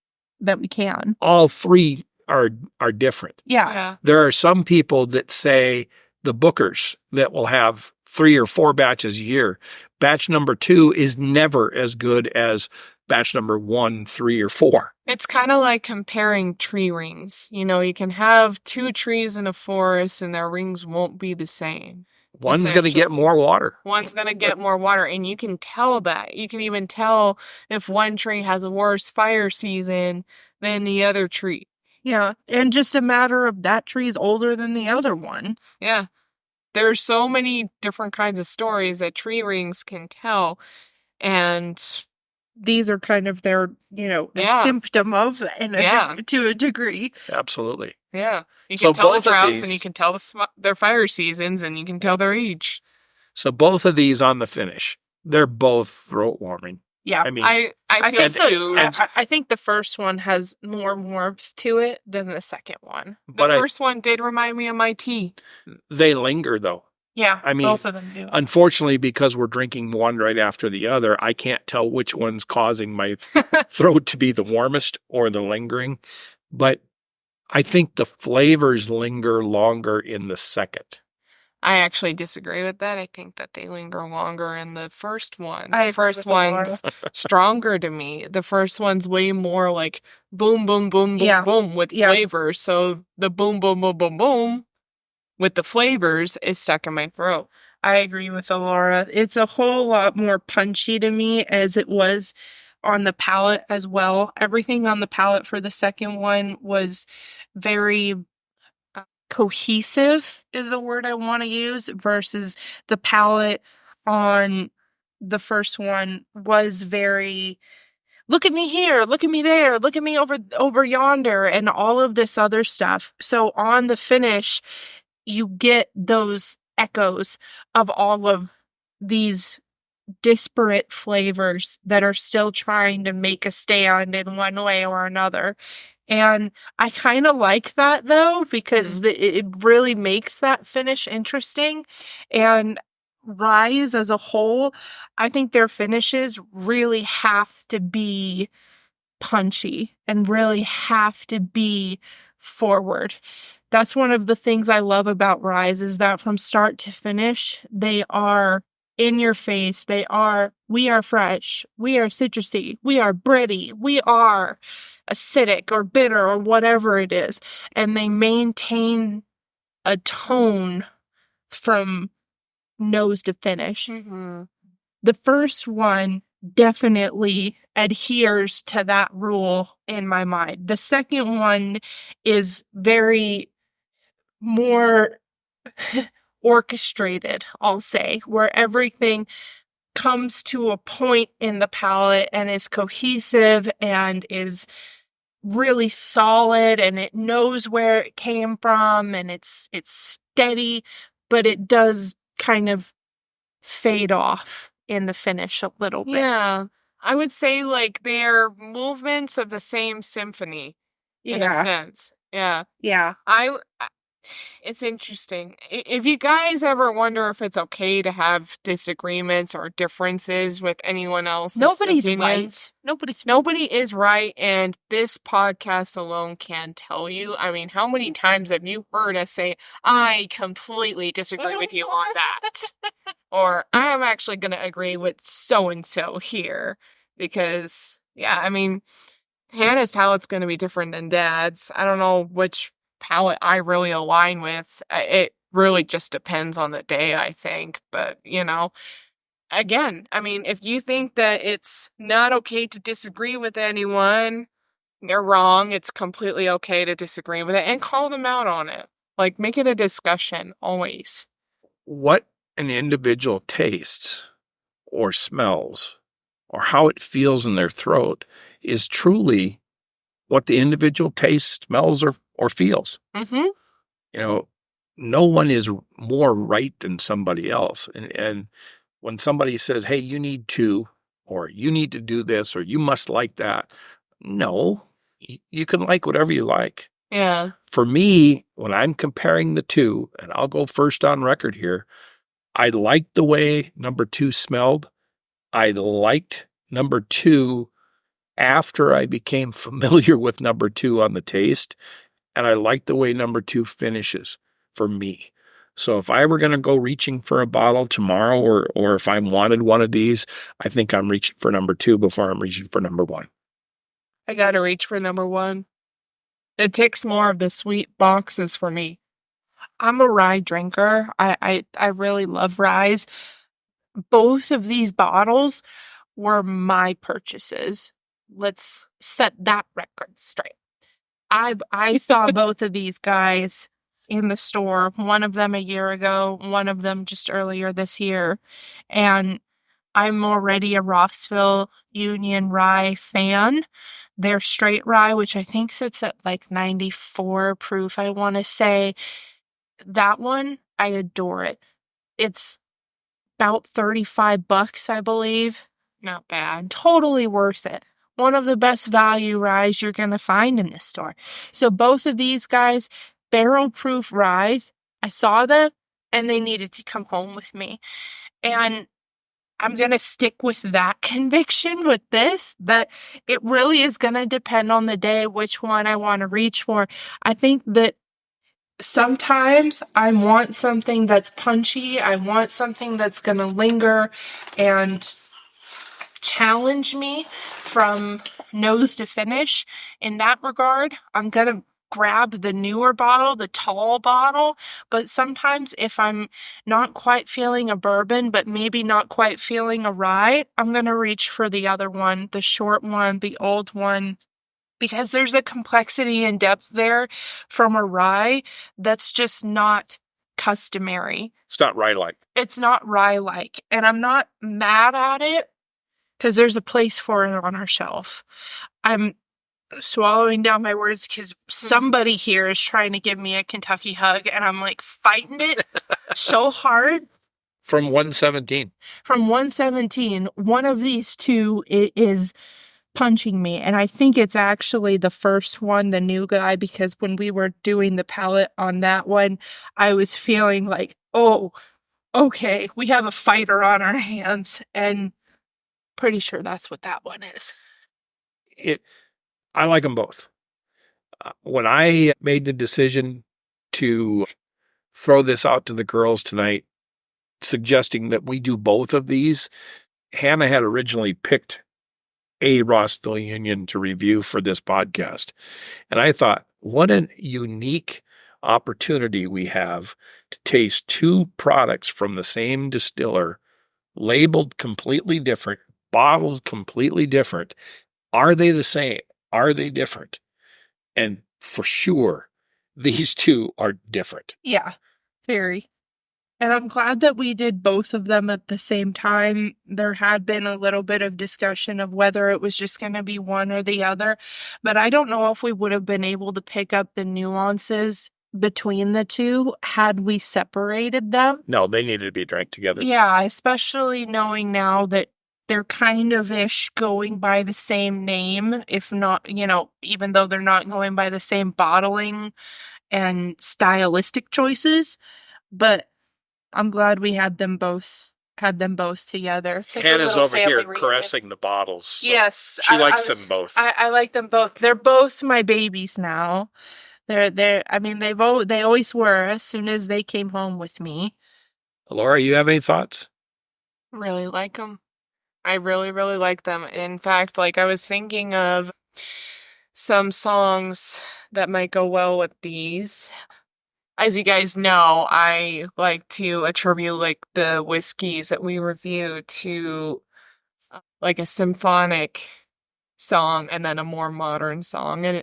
that we can. All three are different. Yeah. There are some people that say the bookers that will have 3 or 4 batches a year. Batch number 2 is never as good as batch number 1, 3, or 4. It's kind of like comparing tree rings. You know, you can have 2 trees in a forest and their rings won't be the same. One's going to get more water. One's going to get more water, and you can tell that. You can even tell if one tree has a worse fire season than the other tree. Yeah. And just a matter of that tree's older than the other one. Yeah. There's so many different kinds of stories that tree rings can tell, and these are kind of their, a Yeah. symptom of Yeah. to a degree. Absolutely. yeah, you So can tell the both of droughts, these- and you can tell their fire seasons, and you can tell their age. So both of these on the finish, they're both throat warming. Yeah. I mean, I feel think too. I think the first one has more warmth to it than the second one. The but first one did remind me of my tea. they linger though. Yeah. I mean, both of them do. Unfortunately, because we're drinking one right after the other, I can't tell which one's causing my throat to be the warmest or the lingering. But I think the flavors linger longer in the second. I actually disagree with that. I think that they linger longer in the first one. I The agree first with Elora. one's stronger to me. The first one's way more like boom, boom, boom, boom, Yeah. boom with Yeah. flavors. So the boom, boom, boom, boom, boom with the flavors is stuck in my throat. I agree with Elora. It's a whole lot more punchy to me, as it was on the palate as well. Everything on the palate for the second one was very cohesive, is the word I want to use, versus the palate on the first one was very, look at me here, look at me there, look at me over yonder, and all of this other stuff. So on the finish, you get those echoes of all of these disparate flavors that are still trying to make a stand in one way or another. And I kind of like that, though, because it really makes that finish interesting. And Ryes as a whole, I think their finishes really have to be punchy and really have to be forward. That's one of the things I love about Ryes, is that from start to finish, they are in your face. We are fresh, we are citrusy, we are bready, we are acidic or bitter or whatever it is. And they maintain a tone from nose to finish. Mm-hmm. The first one definitely adheres to that rule in my mind. The second one is very more orchestrated, I'll say, where everything comes to a point in the palate and is cohesive and is really solid, and it knows where it came from, and it's steady, but it does kind of fade off in the finish a little bit. Yeah. I would say like they're movements of the same symphony in a sense. Yeah. Yeah. It's interesting. If you guys ever wonder if it's okay to have disagreements or differences with anyone else, Nobody's opinions, right. Nobody is right, and this podcast alone can tell you. I mean, how many times have you heard us say, I completely disagree with you on that? Or I'm actually going to agree with so-and-so here. Because, yeah, I mean, Hannah's palate's going to be different than Dad's. I don't know which palate I really align with. It really just depends on the day, I think. But, again, I mean, if you think that it's not okay to disagree with anyone, they're wrong. It's completely okay to disagree with it and call them out on it. Like, make it a discussion always. What an individual tastes or smells or how it feels in their throat is truly what the individual tastes, smells, or feels. Mm-hmm. No one is more right than somebody else. And when somebody says, hey, you need to, or you need to do this, or you must like that. No, you can like whatever you like. Yeah. For me, when I'm comparing the two, and I'll go first on record here, I liked the way number 2 smelled. I liked number 2 after I became familiar with number 2 on the taste. And I liked the way number 2 finishes for me. So if I were going to go reaching for a bottle tomorrow, or if I wanted one of these, I think I'm reaching for number 2 before I'm reaching for number 1. I got to reach for number 1. It ticks more of the sweet boxes for me. I'm a rye drinker. I really love ryes. Both of these bottles were my purchases. Let's set that record straight. I saw both of these guys in the store, one of them a year ago, one of them just earlier this year. And I'm already a Rossville Union rye fan. Their straight rye, which I think sits at like 94 proof, I want to say. That one, I adore it. It's about $35, I believe. Not bad. Totally worth it. One of the best value ryes you're going to find in this store. So both of these guys, barrel-proof ryes, I saw them and they needed to come home with me. And I'm going to stick with that conviction with this, that it really is going to depend on the day which one I want to reach for. I think that sometimes I want something that's punchy. I want something that's going to linger and challenge me from nose to finish. In that regard, I'm going to grab the newer bottle, the tall bottle. But sometimes if I'm not quite feeling a bourbon, but maybe not quite feeling a rye, I'm going to reach for the other one, the short one, the old one. Because there's a complexity and depth there from a rye that's just not customary. It's not rye-like. It's not rye-like. And I'm not mad at it because there's a place for it on our shelf. I'm swallowing down my words because somebody here is trying to give me a Kentucky hug and I'm like fighting it so hard. From 117. From 117, one of these two is punching me. And I think it's actually the first one, the new guy, because when we were doing the palate on that one, I was feeling like, oh, okay, we have a fighter on our hands. And pretty sure that's what that one is. I like them both. When I made the decision to throw this out to the girls tonight, suggesting that we do both of these, Hannah had originally picked a Rossville Union to review for this podcast. And I thought, what a unique opportunity we have to taste 2 products from the same distiller, labeled completely different, bottled completely different. Are they the same? Are they different? And for sure, these 2 are different. Yeah, very. And I'm glad that we did both of them at the same time. There had been a little bit of discussion of whether it was just going to be one or the other. But I don't know if we would have been able to pick up the nuances between the 2 had we separated them. No, they needed to be drank together. Yeah, especially knowing now that they're kind of ish going by the same name, if not, even though they're not going by the same bottling and stylistic choices. But I'm glad we had them both together. It's like Hannah's over here reunion. Caressing the bottles. So yes, she likes them both. I like them both. They're both my babies now. They're. I mean, they always were as soon as they came home with me. Elora, you have any thoughts? Really like them. I really, really like them. In fact, like I was thinking of some songs that might go well with these. As you guys know, I like to attribute like the whiskeys that we review to like a symphonic song and then a more modern song. And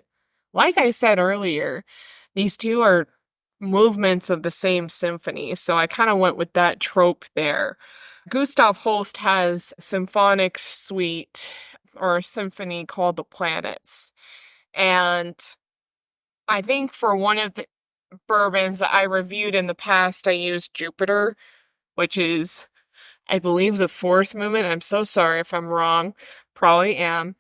like I said earlier, these two are movements of the same symphony. So I kind of went with that trope there. Gustav Holst has a symphonic suite or a symphony called The Planets. And I think for one of the bourbons that I reviewed in the past, I used Jupiter, which is, I believe, the fourth movement. I'm so sorry if I'm wrong. Probably am.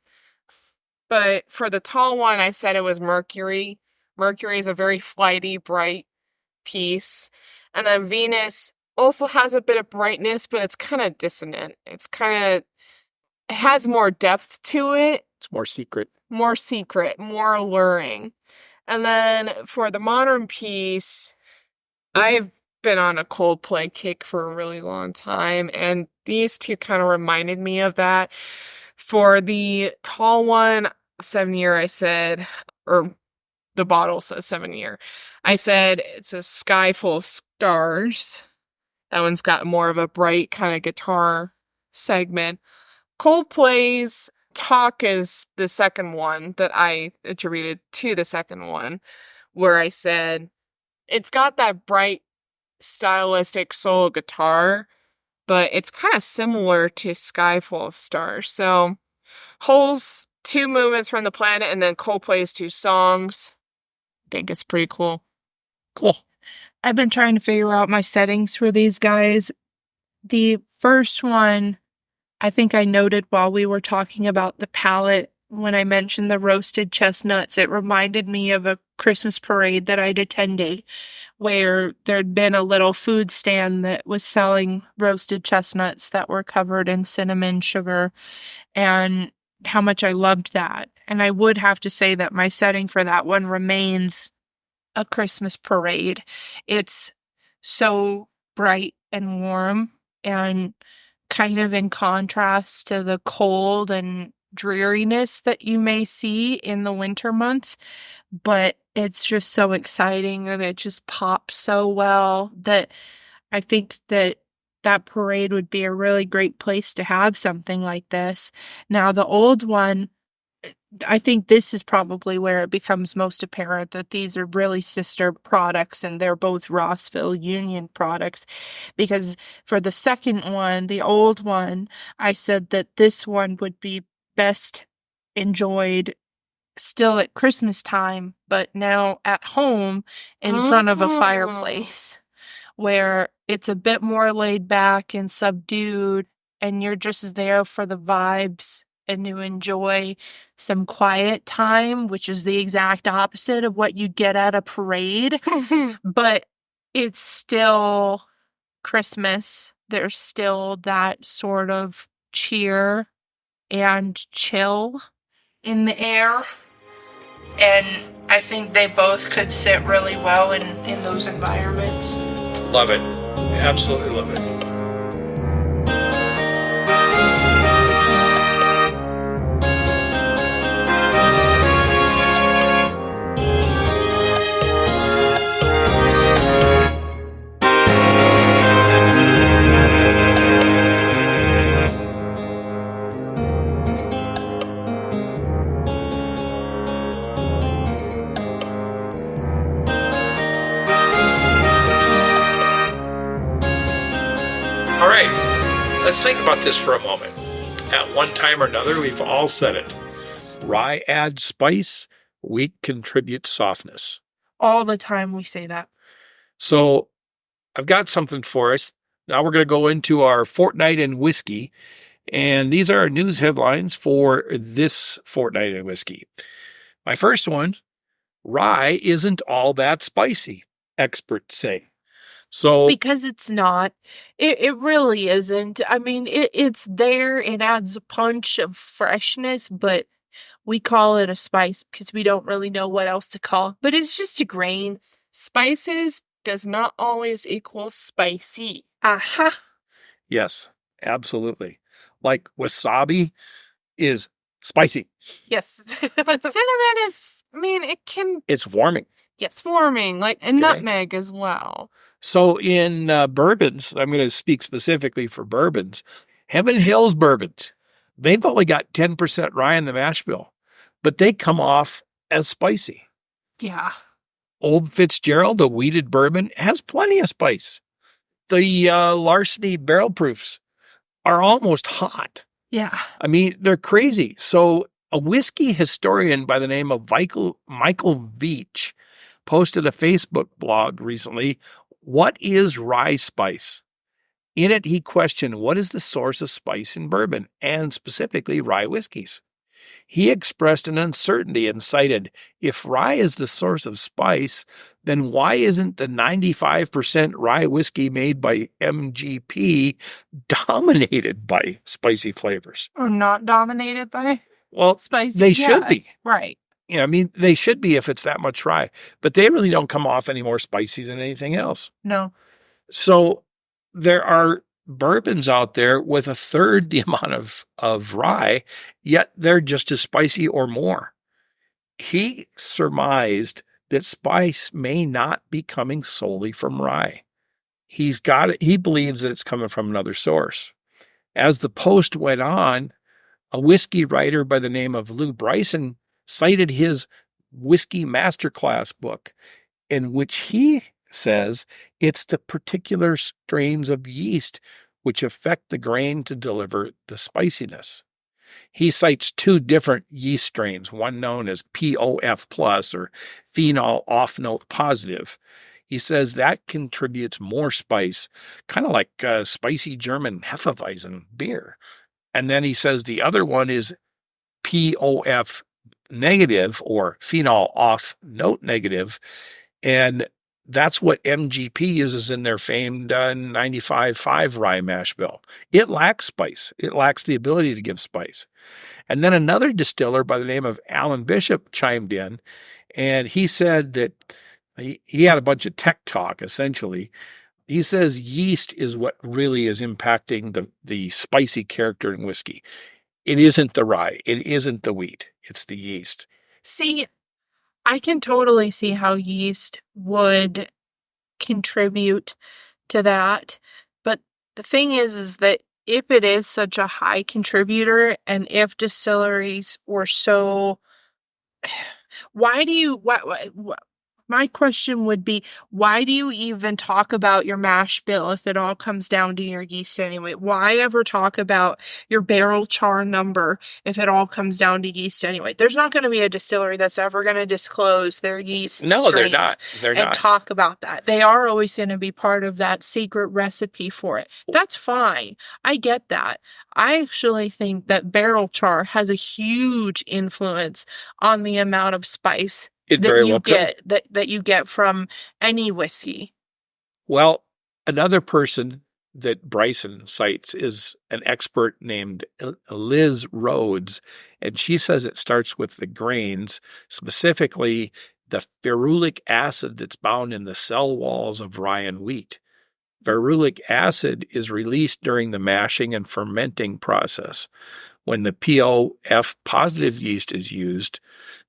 But for the tall one, I said it was Mercury. Mercury is a very flighty, bright piece. And then Venus also has a bit of brightness, but it's kind of dissonant. It has more depth to it. It's more secret. More secret, more alluring. And then for the modern piece, I've been on a Coldplay kick for a really long time, and these two kind of reminded me of that. For the tall one, 7-year, I said, or the bottle says 7-year. I said it's a sky full of stars. That one's got more of a bright kind of guitar segment. Coldplay's Talk is the second one that I attributed to the second one, where I said it's got that bright stylistic solo guitar, but it's kind of similar to Sky Full of Stars. So Hole's 2 movements from the planet and then Coldplay's 2 songs. I think it's pretty cool. Cool. I've been trying to figure out my settings for these guys. The first one, I think I noted while we were talking about the palate, when I mentioned the roasted chestnuts, it reminded me of a Christmas parade that I'd attended where there'd been a little food stand that was selling roasted chestnuts that were covered in cinnamon sugar, and how much I loved that. And I would have to say that my setting for that one remains a Christmas parade. It's so bright and warm and kind of in contrast to the cold and dreariness that you may see in the winter months, but it's just so exciting and it just pops so well that I think that that parade would be a really great place to have something like this. Now, the old one, I think this is probably where it becomes most apparent that these are really sister products and they're both Rossville Union products, because for the second one, the old one, I said that this one would be best enjoyed still at Christmas time, but now at home in front of a fireplace where it's a bit more laid back and subdued and you're just there for the vibes and to enjoy some quiet time, which is the exact opposite of what you get at a parade. But it's still Christmas. There's still that sort of cheer and chill in the air. And I think they both could sit really well in those environments. Love it. Absolutely love it. All right, let's think about this for a moment. At one time or another, we've all said it. Rye adds spice, wheat contributes softness. All the time we say that. So I've got something for us. Now we're going to go into our fortnight in whiskey. And these are our news headlines for this fortnight in whiskey. My first one, rye isn't all that spicy, experts say. So because it's not. It really isn't. I mean, it's there. It adds a punch of freshness, but we call it a spice because we don't really know what else to call it. But it's just a grain. Spices does not always equal spicy. Aha. yes, absolutely. Like wasabi is Spicy. Yes. But cinnamon is, It's warming. it's warming, and Okay. nutmeg as well. So in bourbons, I'm going to speak specifically for bourbons. Heaven Hills bourbons, they've only got 10% rye in the mash bill, but they come off as spicy. Yeah. Old Fitzgerald, a wheated bourbon, has plenty of spice. The Larceny barrel proofs are almost hot. Yeah. I mean, they're crazy. So a whiskey historian by the name of Michael Veach posted a Facebook blog recently. What is rye spice? In it, he questioned what is the source of spice in bourbon and specifically rye whiskeys. He expressed an uncertainty and cited, if rye is the source of spice, then why isn't the 95% rye whiskey made by MGP dominated by spicy flavors? Or not dominated by spicy. They should be. Right. They should be if it's that much rye, but they really don't come off any more spicy than anything else. No. So there are bourbons out there with a third the amount of rye, yet they're just as spicy or more. He surmised that spice may not be coming solely from rye. He believes that it's coming from another source. As the post went on, a whiskey writer by the name of Lou Bryson cited his Whiskey Masterclass book, in which he says it's the particular strains of yeast which affect the grain to deliver the spiciness. He cites two different yeast strains, one known as POF plus or phenol off-note positive. He says that contributes more spice, kind of like spicy German Hefeweizen beer. And then he says the other one is POF negative or phenol off-note negative, and that's what MGP uses in their famed 95.5 rye mash bill. It lacks spice. It lacks the ability to give spice. And then another distiller by the name of Alan Bishop chimed in, and he said that he had a bunch of tech talk, essentially. He says yeast is what really is impacting the spicy character in whiskey. It isn't the rye. It isn't the wheat. It's the yeast. See, I can totally see how yeast would contribute to that. But the thing is that if it is such a high contributor and if distilleries were so, why do you, my question would be, why do you even talk about your mash bill if it all comes down to your yeast anyway? Why ever talk about your barrel char number if it all comes down to yeast anyway? There's not going to be a distillery that's ever going to disclose their yeast strains. They're not. They're and not. Talk about that. They are always going to be part of that secret recipe for it. That's fine. I get that. I actually think that barrel char has a huge influence on the amount of spice that you get from any whiskey. Well, another person that Bryson cites is an expert named Liz Rhodes, and she says it starts with the grains, specifically the ferulic acid that's bound in the cell walls of rye and wheat. Ferulic acid is released during the mashing and fermenting process. When the POF positive yeast is used,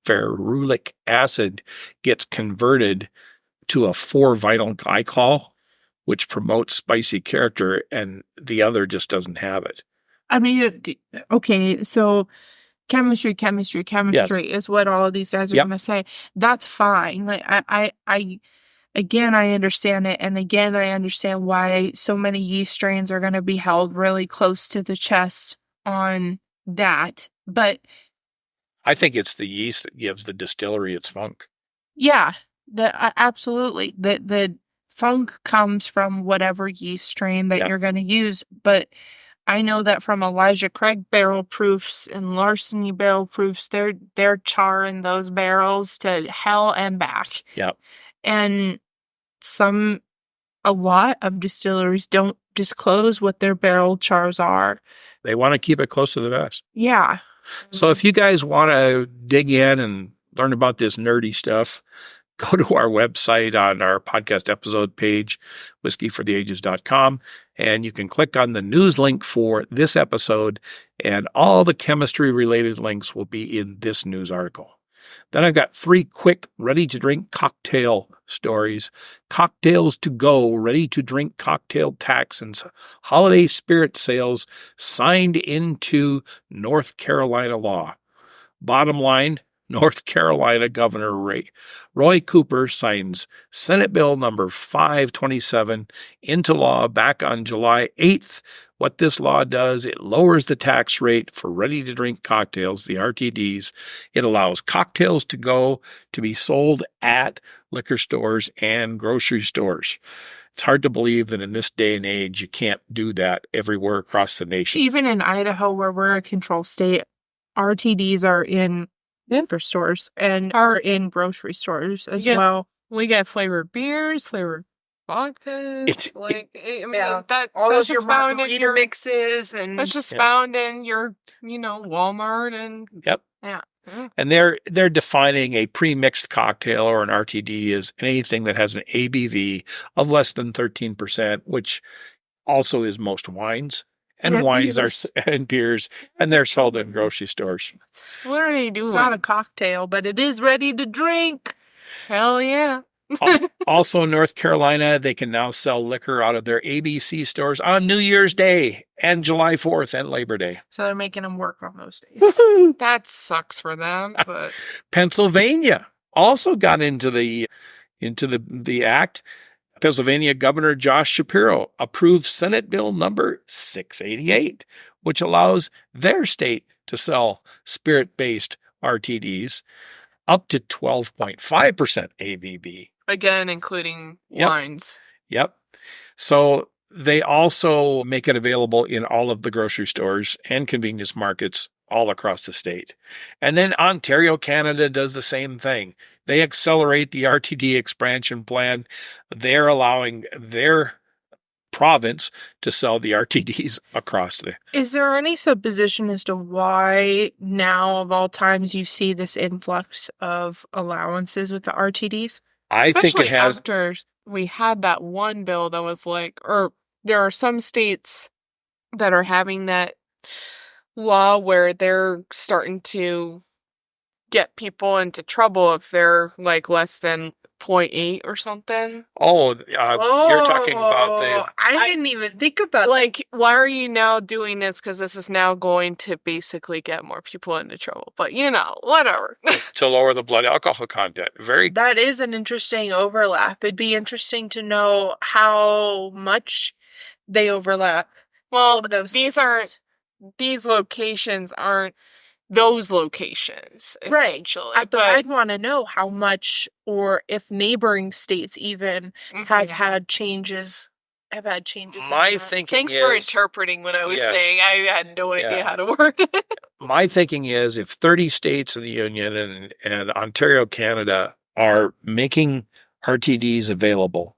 ferulic acid gets converted to a 4-vinyl glycol, which promotes spicy character, and the other just doesn't have it. I mean, okay, so chemistry Yes. is what all of these guys are going to say. That's fine. Like again, I understand it, and again, I understand why so many yeast strains are going to be held really close to the chest on that, but I think it's the yeast that gives the distillery its funk. yeah, absolutely. The funk comes from whatever yeast strain that you're going to use, but I know that from Elijah Craig barrel proofs and Larceny barrel proofs, they're charring those barrels to hell and back. Yep. And a lot of distilleries don't disclose what their barrel chars are. They want to keep it close to the vest. Yeah. So if you guys want to dig in and learn about this nerdy stuff, go to our website on our podcast episode page, whiskeyfortheages.com, and you can click on the news link for this episode, and all the chemistry-related links will be in this news article. Then I've got 3 quick ready-to-drink cocktail stories. Cocktails to go, ready-to-drink cocktail tax and holiday spirit sales signed into North Carolina law. Bottom line, North Carolina Governor Roy Cooper signs Senate Bill number 527 into law back on July 8th. What this law does, it lowers the tax rate for ready-to-drink cocktails, the RTDs. It allows cocktails to go to be sold at liquor stores and grocery stores. It's hard to believe that in this day and age, you can't do that everywhere across the nation. Even in Idaho, where we're a control state, RTDs are in liquor stores and are in grocery stores as well. We get flavored beers, flavored vodka. That all that's of your just found in margarita your mixes and that's just found in your, Walmart and Yep. yeah. And they're defining a pre-mixed cocktail or an RTD as anything that has an ABV of less than 13%, which also is most wines. And wines are and beers, and they're sold in grocery stores. What are they doing? It's not a cocktail, but it is ready to drink. Hell yeah. Also in North Carolina, they can now sell liquor out of their ABC stores on New Year's Day and July 4th and Labor Day. So they're making them work on those days. Woohoo! That sucks for them, but Pennsylvania also got into the act. Pennsylvania Governor Josh Shapiro approved Senate Bill number 688, which allows their state to sell spirit-based RTDs up to 12.5% ABV. again, including wines. Yep. So they also make it available in all of the grocery stores and convenience markets all across the state. And then Ontario, Canada does the same thing. They accelerate the RTD expansion plan. They're allowing their province to sell the RTDs across the... Is there any supposition as to why now of all times you see this influx of allowances with the RTDs? I think it has... After we had that one bill that was like, or there are some states that are having that law where they're starting to get people into trouble if they're like less than 0.8 or something. You're talking about the... I didn't even think about like, why are you now doing this? Because this is now going to basically get more people into trouble. But, whatever. to lower the blood alcohol content. That is an interesting overlap. It'd be interesting to know how much they overlap. Well, these locations aren't those locations, essentially. Right. But I'd want to know how much, or if neighboring states even have had changes. My thinking Thanks for interpreting what I was saying. I had no idea how to word it. My thinking is if 30 states in the Union and Ontario, Canada are making RTDs available,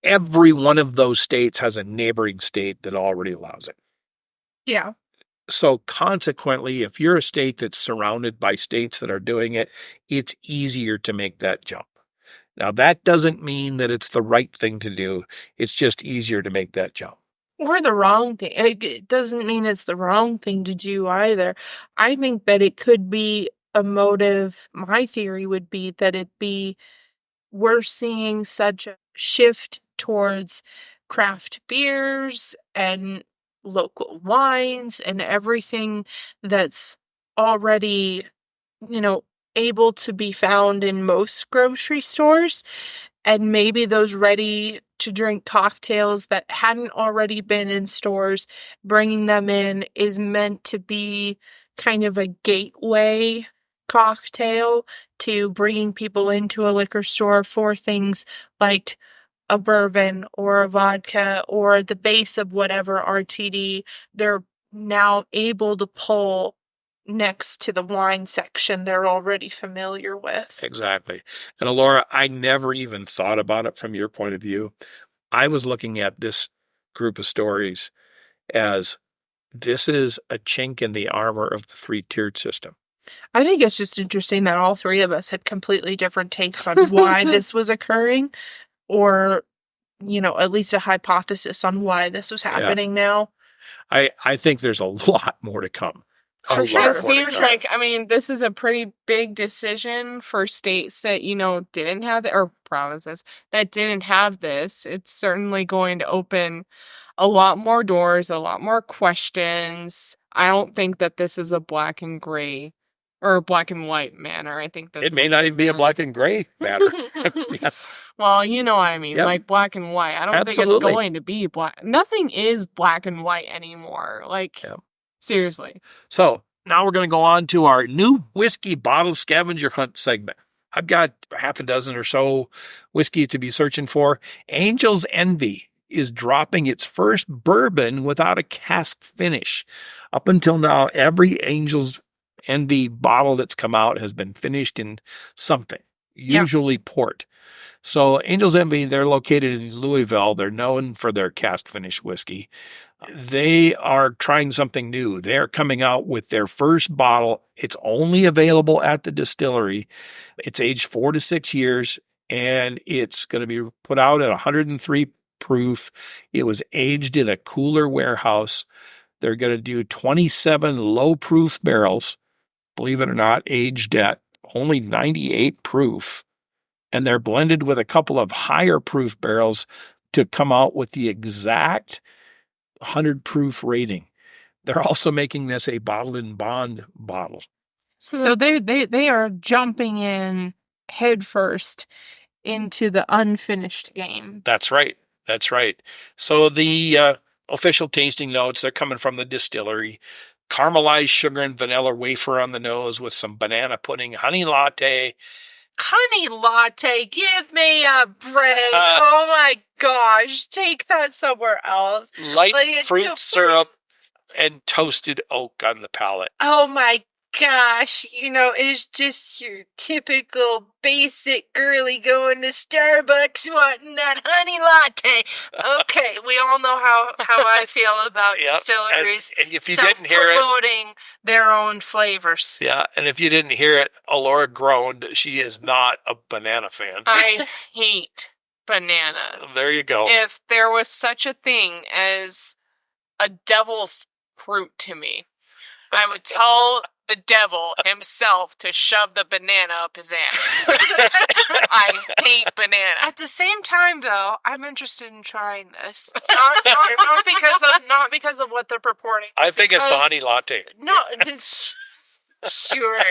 every one of those states has a neighboring state that already allows it. Yeah. So consequently, if you're a state that's surrounded by states that are doing it, it's easier to make that jump. Now, that doesn't mean that it's the right thing to do. It's just easier to make that jump. Or the wrong thing. It doesn't mean it's the wrong thing to do either. I think that it could be a motive. My theory would be that we're seeing such a shift towards craft beers and local wines and everything that's already, able to be found in most grocery stores. And maybe those ready to drink cocktails that hadn't already been in stores, bringing them in is meant to be kind of a gateway cocktail to bringing people into a liquor store for things like a bourbon or a vodka or the base of whatever RTD they're now able to pull next to the wine section they're already familiar with. Exactly. And Elora, I never even thought about it from your point of view. I was looking at this group of stories as this is a chink in the armor of the three-tiered system. I think it's just interesting that all three of us had completely different takes on why this was occurring, or, at least a hypothesis on why this was happening now. I think there's a lot more to come. For sure. It seems like, this is a pretty big decision for states that, didn't have or provinces that didn't have this. It's certainly going to open a lot more doors, a lot more questions. I don't think that this is a black and gray or a black and white manner. I think that it may not even be a black and gray matter. Yes. Well, you know what I mean, like black and white. I don't think it's going to be black. Nothing is black and white anymore. Like, seriously. So now we're going to go on to our new whiskey bottle scavenger hunt segment. I've got half a dozen or so whiskey to be searching for. Angel's Envy is dropping its first bourbon without a cask finish. Up until now, every Angel's Envy bottle that's come out has been finished in something, usually port. So Angel's Envy, they're located in Louisville. They're known for their cask finish whiskey. They are trying something new. They're coming out with their first bottle. It's only available at the distillery. It's aged 4 to 6 years, and it's going to be put out at 103 proof. It was aged in a cooler warehouse. They're going to do 27 low proof barrels, believe it or not, aged at only 98 proof. And they're blended with a couple of higher proof barrels to come out with the exact 100 proof rating. They're also making this a bottle in bond bottle. So they are jumping in headfirst into the unfinished game. That's right. That's right. So the official tasting notes, they're coming from the distillery. Caramelized sugar and vanilla wafer on the nose with some banana pudding, honey latte. Honey latte, give me a break. Oh my gosh, take that somewhere else. Light fruit syrup and toasted oak on the palate. Oh my gosh, it's just your typical basic girly going to Starbucks wanting that honey latte. Okay, we all know how I feel about distilleries. And if you didn't hear it, promoting their own flavors. Yeah, and if you didn't hear it, Elora groaned. She is not a banana fan. I hate banana. There you go. If there was such a thing as a devil's fruit to me, I would tell the devil himself to shove the banana up his ass. I hate banana. At the same time, though, I'm interested in trying this. Not because of what they're purporting. I think it's the honey latte. No, it's sure.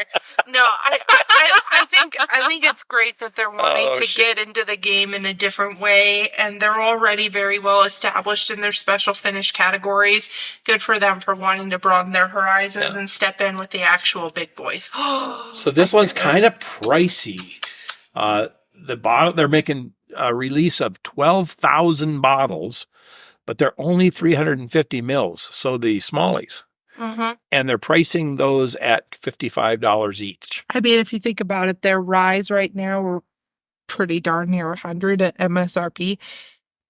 No, I think it's great that they're wanting to get into the game in a different way, and they're already very well established in their special finish categories. Good for them for wanting to broaden their horizons and step in with the actual big boys. So this one's kind of pricey. The bottle, they're making a release of 12,000 bottles, but they're only 350 mils. So the smallies. Mm-hmm. And they're pricing those at $55 each. I mean, if you think about it, their Ryes right now are pretty darn near 100 at MSRP.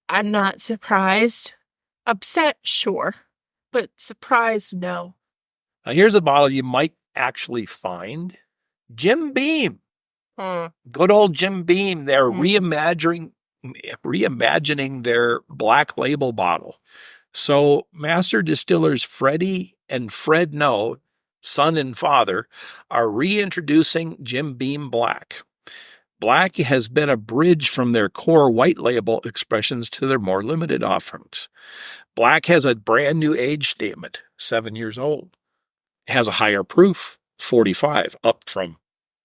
I'm not surprised. Upset, sure. But surprised, no. Now, here's a bottle you might actually find. Jim Beam. Good old Jim Beam. They're reimagining their black label bottle. So master distillers Freddie and Fred No, son and father, are reintroducing Jim Beam Black. Black has been a bridge from their core white label expressions to their more limited offerings. Black has a brand new age statement, 7 years old. It has a higher proof, 45, up from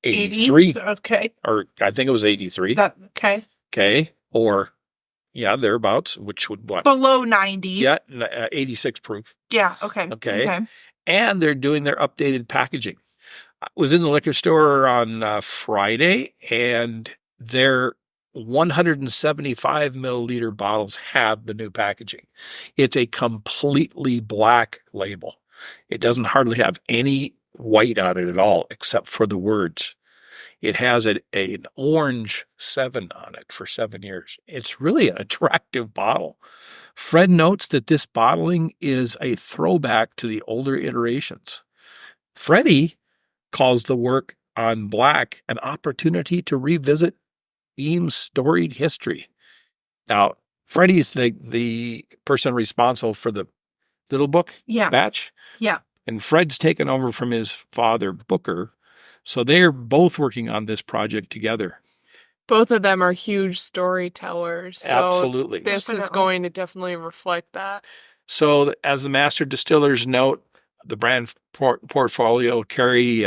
83. 80? Okay. Or I think it was 83. Okay. Okay. Or, yeah, thereabouts, which would what? Below 90. Yeah, 86 proof. Yeah, okay. Okay. And they're doing their updated packaging. I was in the liquor store on Friday, and their 175 milliliter bottles have the new packaging. It's a completely black label. It doesn't hardly have any white on it at all, except for the words. It has an orange 7 on it for 7 years. It's really an attractive bottle. Fred notes that this bottling is a throwback to the older iterations. Freddie calls the work on black an opportunity to revisit Beam's storied history. Now, Freddie's the person responsible for the Little Book batch. Yeah. And Fred's taken over from his father, Booker. So they're both working on this project together. Both of them are huge storytellers. So Absolutely. This is going to definitely reflect that. So as the master distillers note, the brand portfolio carry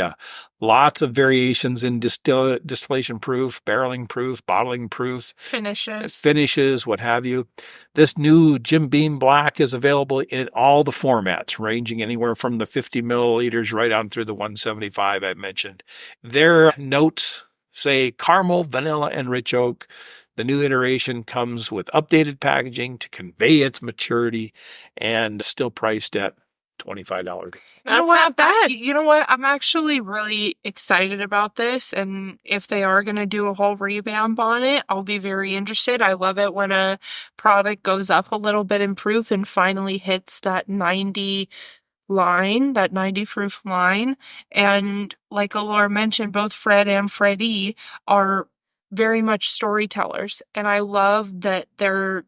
lots of variations in distillation proof, barreling proof, bottling proof, finishes, what have you. This new Jim Beam Black is available in all the formats, ranging anywhere from the 50 milliliters right on through the 175 I mentioned. Their notes say caramel, vanilla, and rich oak. The new iteration comes with updated packaging to convey its maturity and still priced at $25. That's not bad. You know what? I'm actually really excited about this. And if they are going to do a whole revamp on it, I'll be very interested. I love it when a product goes up a little bit in proof and finally hits that 90 line, that 90 proof line. And like Elora mentioned, both Fred and Freddie are very much storytellers. And I love that they're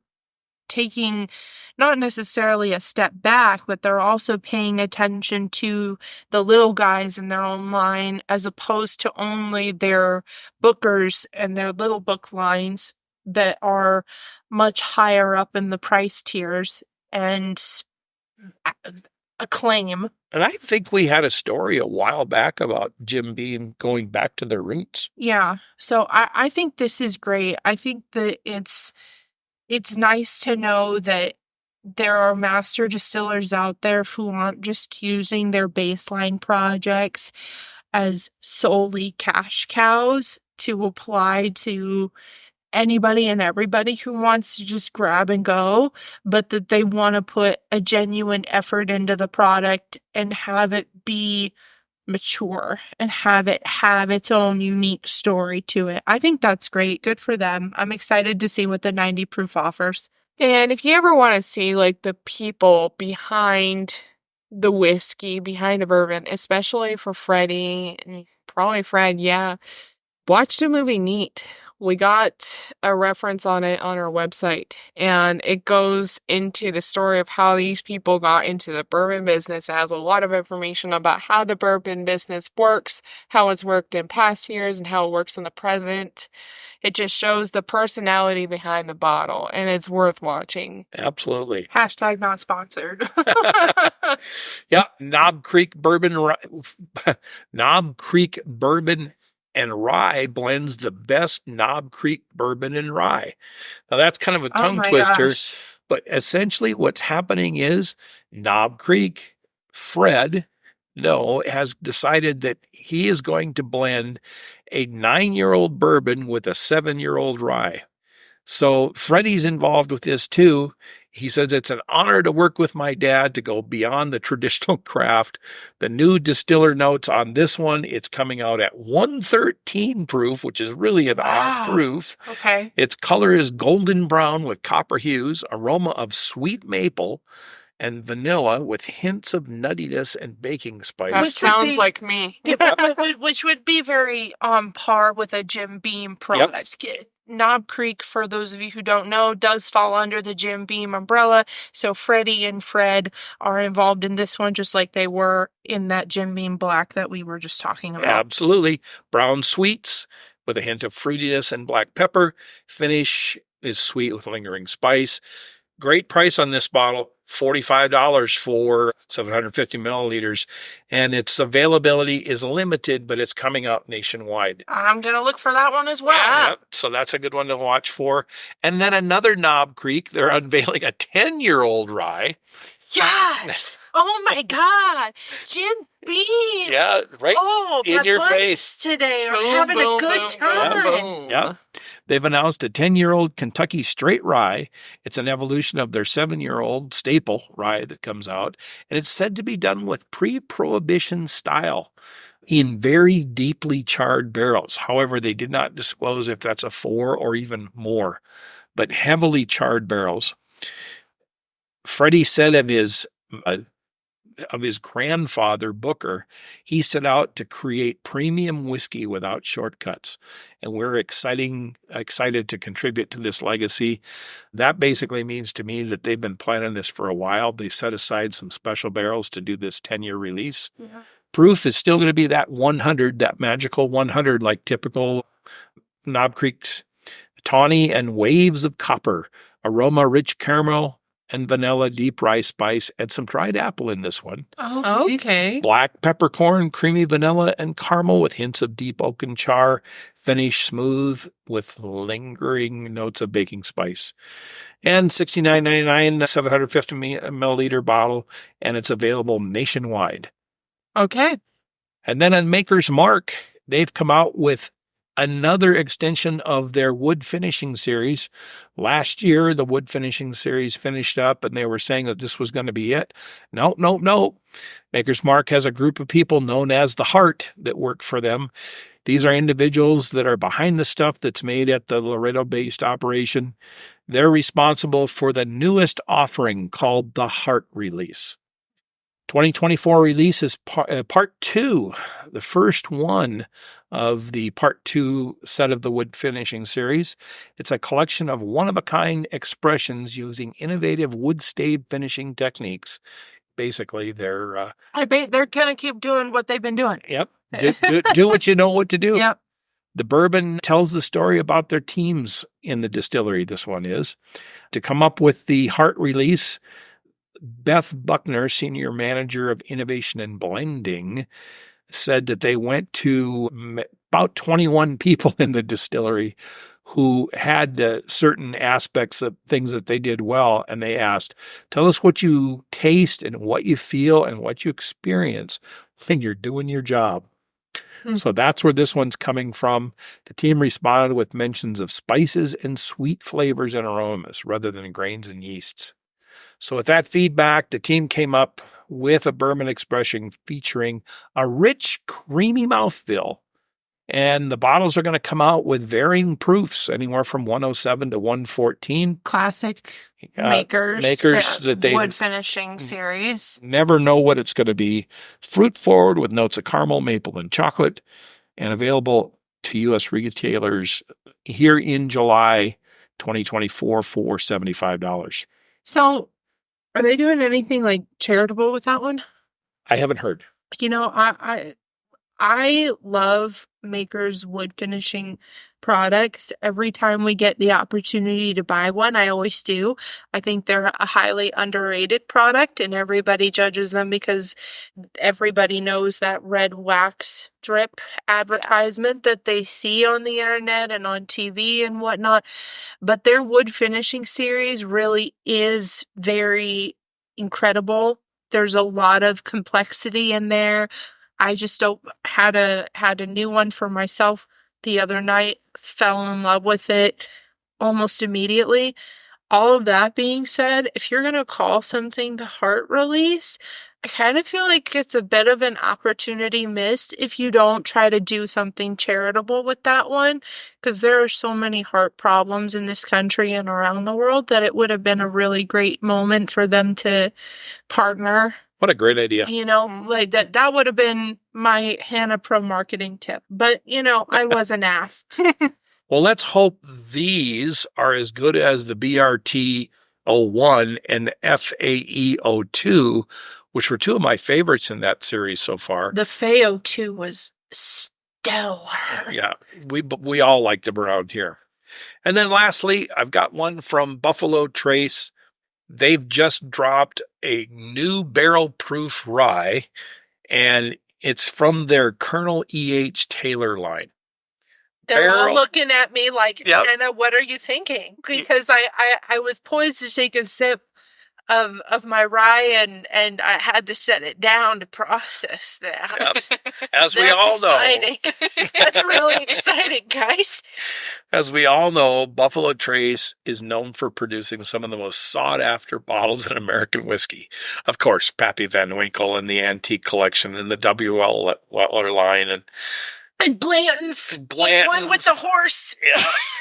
taking not necessarily a step back, but they're also paying attention to the little guys in their own line as opposed to only their bookers and their little book lines that are much higher up in the price tiers and acclaim. And I think we had a story a while back about Jim Beam going back to their roots. Yeah. So I think this is great. I think that it's nice to know that there are master distillers out there who aren't just using their baseline projects as solely cash cows to apply to anybody and everybody who wants to just grab and go, but that they want to put a genuine effort into the product and have it be mature and have it have its own unique story to it. I think that's great. Good for them. I'm excited to see what the 90 proof offers. And if you ever want to see like the people behind the whiskey, behind the bourbon, especially for Freddie and probably Fred, watch the movie Neat. We got a reference on it on our website, and it goes into the story of how these people got into the bourbon business. It has a lot of information about how the bourbon business works, how it's worked in past years, and how it works in the present. It just shows the personality behind the bottle, and it's worth watching. Absolutely. Hashtag not sponsored. Yeah, Knob Creek Bourbon and rye blends the best Knob Creek bourbon and rye. Now that's kind of a tongue twister, but essentially what's happening is Knob Creek, Fred, has decided that he is going to blend a 9-year-old bourbon with a 7-year-old rye. So Freddie's involved with this too. He says, it's an honor to work with my dad to go beyond the traditional craft. The new distiller notes on this one, it's coming out at 113 proof, which is really an odd proof. Okay. Its color is golden brown with copper hues, aroma of sweet maple and vanilla with hints of nuttiness and baking spice. That sounds like me. Which would be very on par with a Jim Beam product. Yep. Knob Creek, for those of you who don't know, does fall under the Jim Beam umbrella. So Freddie and Fred are involved in this one just like they were in that Jim Beam Black that we were just talking about. Absolutely. Brown sweets with a hint of fruitiness and black pepper. Finish is sweet with lingering spice. Great price on this bottle, $45 for 750 milliliters. And its availability is limited, but it's coming out nationwide. I'm going to look for that one as well. Yeah, so that's a good one to watch for. And then another Knob Creek, they're unveiling a 10-year-old rye. Yes! Oh my God! Jim Beam! Yeah, right in your face. Today are having a good time. Yeah. They've announced a 10-year-old Kentucky Straight Rye. It's an evolution of their 7-year-old staple rye that comes out, and it's said to be done with pre-prohibition style in very deeply charred barrels. However, they did not disclose if that's a 4 or even more, but heavily charred barrels. Freddie said of his of his grandfather, Booker, he set out to create premium whiskey without shortcuts. And we're excited to contribute to this legacy. That basically means to me that they've been planning this for a while. They set aside some special barrels to do this 10-year release. Yeah. Proof is still going to be that 100, that magical 100, like typical Knob Creek's tawny and waves of copper, aroma, rich caramel and vanilla, deep rye spice, and some dried apple in this one. Okay. Black peppercorn, creamy vanilla, and caramel with hints of deep oak and char. Finish smooth with lingering notes of baking spice. And $69.99, 750 milliliter bottle, and it's available nationwide. Okay. And then on Maker's Mark, they've come out with another extension of their wood finishing series. Last year, the wood finishing series finished up and they were saying that this was going to be it. No. Maker's Mark has a group of people known as the Heart that work for them. These are individuals that are behind the stuff that's made at the Laredo-based operation. They're responsible for the newest offering called the Heart Release. 2024 release is part 2, the first one of the part 2 set of the wood finishing series. It's a collection of one-of-a-kind expressions using innovative wood stave finishing techniques. Basically, they're they're going to keep doing what they've been doing. Yep. Do what you know what to do. Yep. The bourbon tells the story about their teams in the distillery, this one is. To come up with the Heart Release, Beth Buckner, Senior Manager of Innovation and Blending, said that they went to about 21 people in the distillery who had certain aspects of things that they did well. And they asked, tell us what you taste and what you feel and what you experience when you're doing your job. So that's where this one's coming from. The team responded with mentions of spices and sweet flavors and aromas rather than grains and yeasts. So with that feedback, the team came up with a bourbon expression featuring a rich, creamy mouthfeel. And the bottles are going to come out with varying proofs, anywhere from 107 to 114. Classic makers that they wood finishing series. Never know what it's going to be. Fruit forward with notes of caramel, maple, and chocolate, and available to U.S. retailers here in July 2024 for $75. So are they doing anything like charitable with that one? I haven't heard. You know, I love Maker's wood finishing products. Every time we get the opportunity to buy one, I always do. I think they're a highly underrated product and everybody judges them because everybody knows that red wax drip advertisement that they see on the internet and on TV and whatnot. But their wood finishing series really is very incredible. There's a lot of complexity in there. I just had a new one for myself the other night, fell in love with it almost immediately. All of that being said, if you're going to call something the Heart Release, I kind of feel like it's a bit of an opportunity missed if you don't try to do something charitable with that one, because there are so many heart problems in this country and around the world that it would have been a really great moment for them to partner. What a great idea. You know, like that would have been my Hannah Pro marketing tip. But, you know, I wasn't asked. Well, let's hope these are as good as the BRT 01 and the FAE 02, which were two of my favorites in that series so far. The FAE 02 was stellar. Yeah, we all liked them around here. And then lastly, I've got one from Buffalo Trace. They've just dropped a new barrel-proof rye, and it's from their Colonel E.H. Taylor line. They're all looking at me like, Yep. Anna, what are you thinking? Because I was poised to take a sip of my rye and I had to set it down to process that. Yep. As we all know. That's really exciting, guys. As we all know, Buffalo Trace is known for producing some of the most sought-after bottles in American whiskey. Of course, Pappy Van Winkle and the Antique Collection and the W.L. Weller line and Blanton's. One with the horse.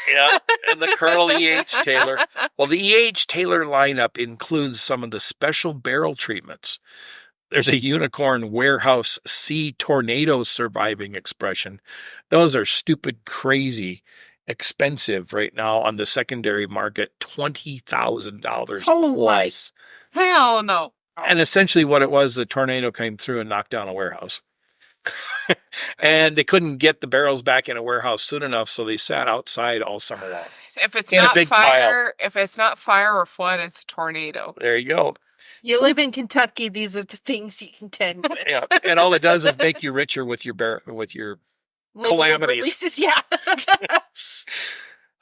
Yeah. And the Colonel E.H. Taylor. Well, the E.H. Taylor lineup includes some of the special barrel treatments There's a unicorn warehouse sea tornado surviving expression. Those are stupid, crazy, expensive right now on the secondary market, $20,000 plus. Hell no. And essentially what it was, the tornado came through and knocked down a warehouse. And they couldn't get the barrels back in a warehouse soon enough, so they sat outside all summer long. If it's In a not big fire, if it's not fire or flood, it's a tornado. There you go. You live in Kentucky. These are the things you contend with. Yeah, and all it does is make you richer with your calamities. Releases, yeah.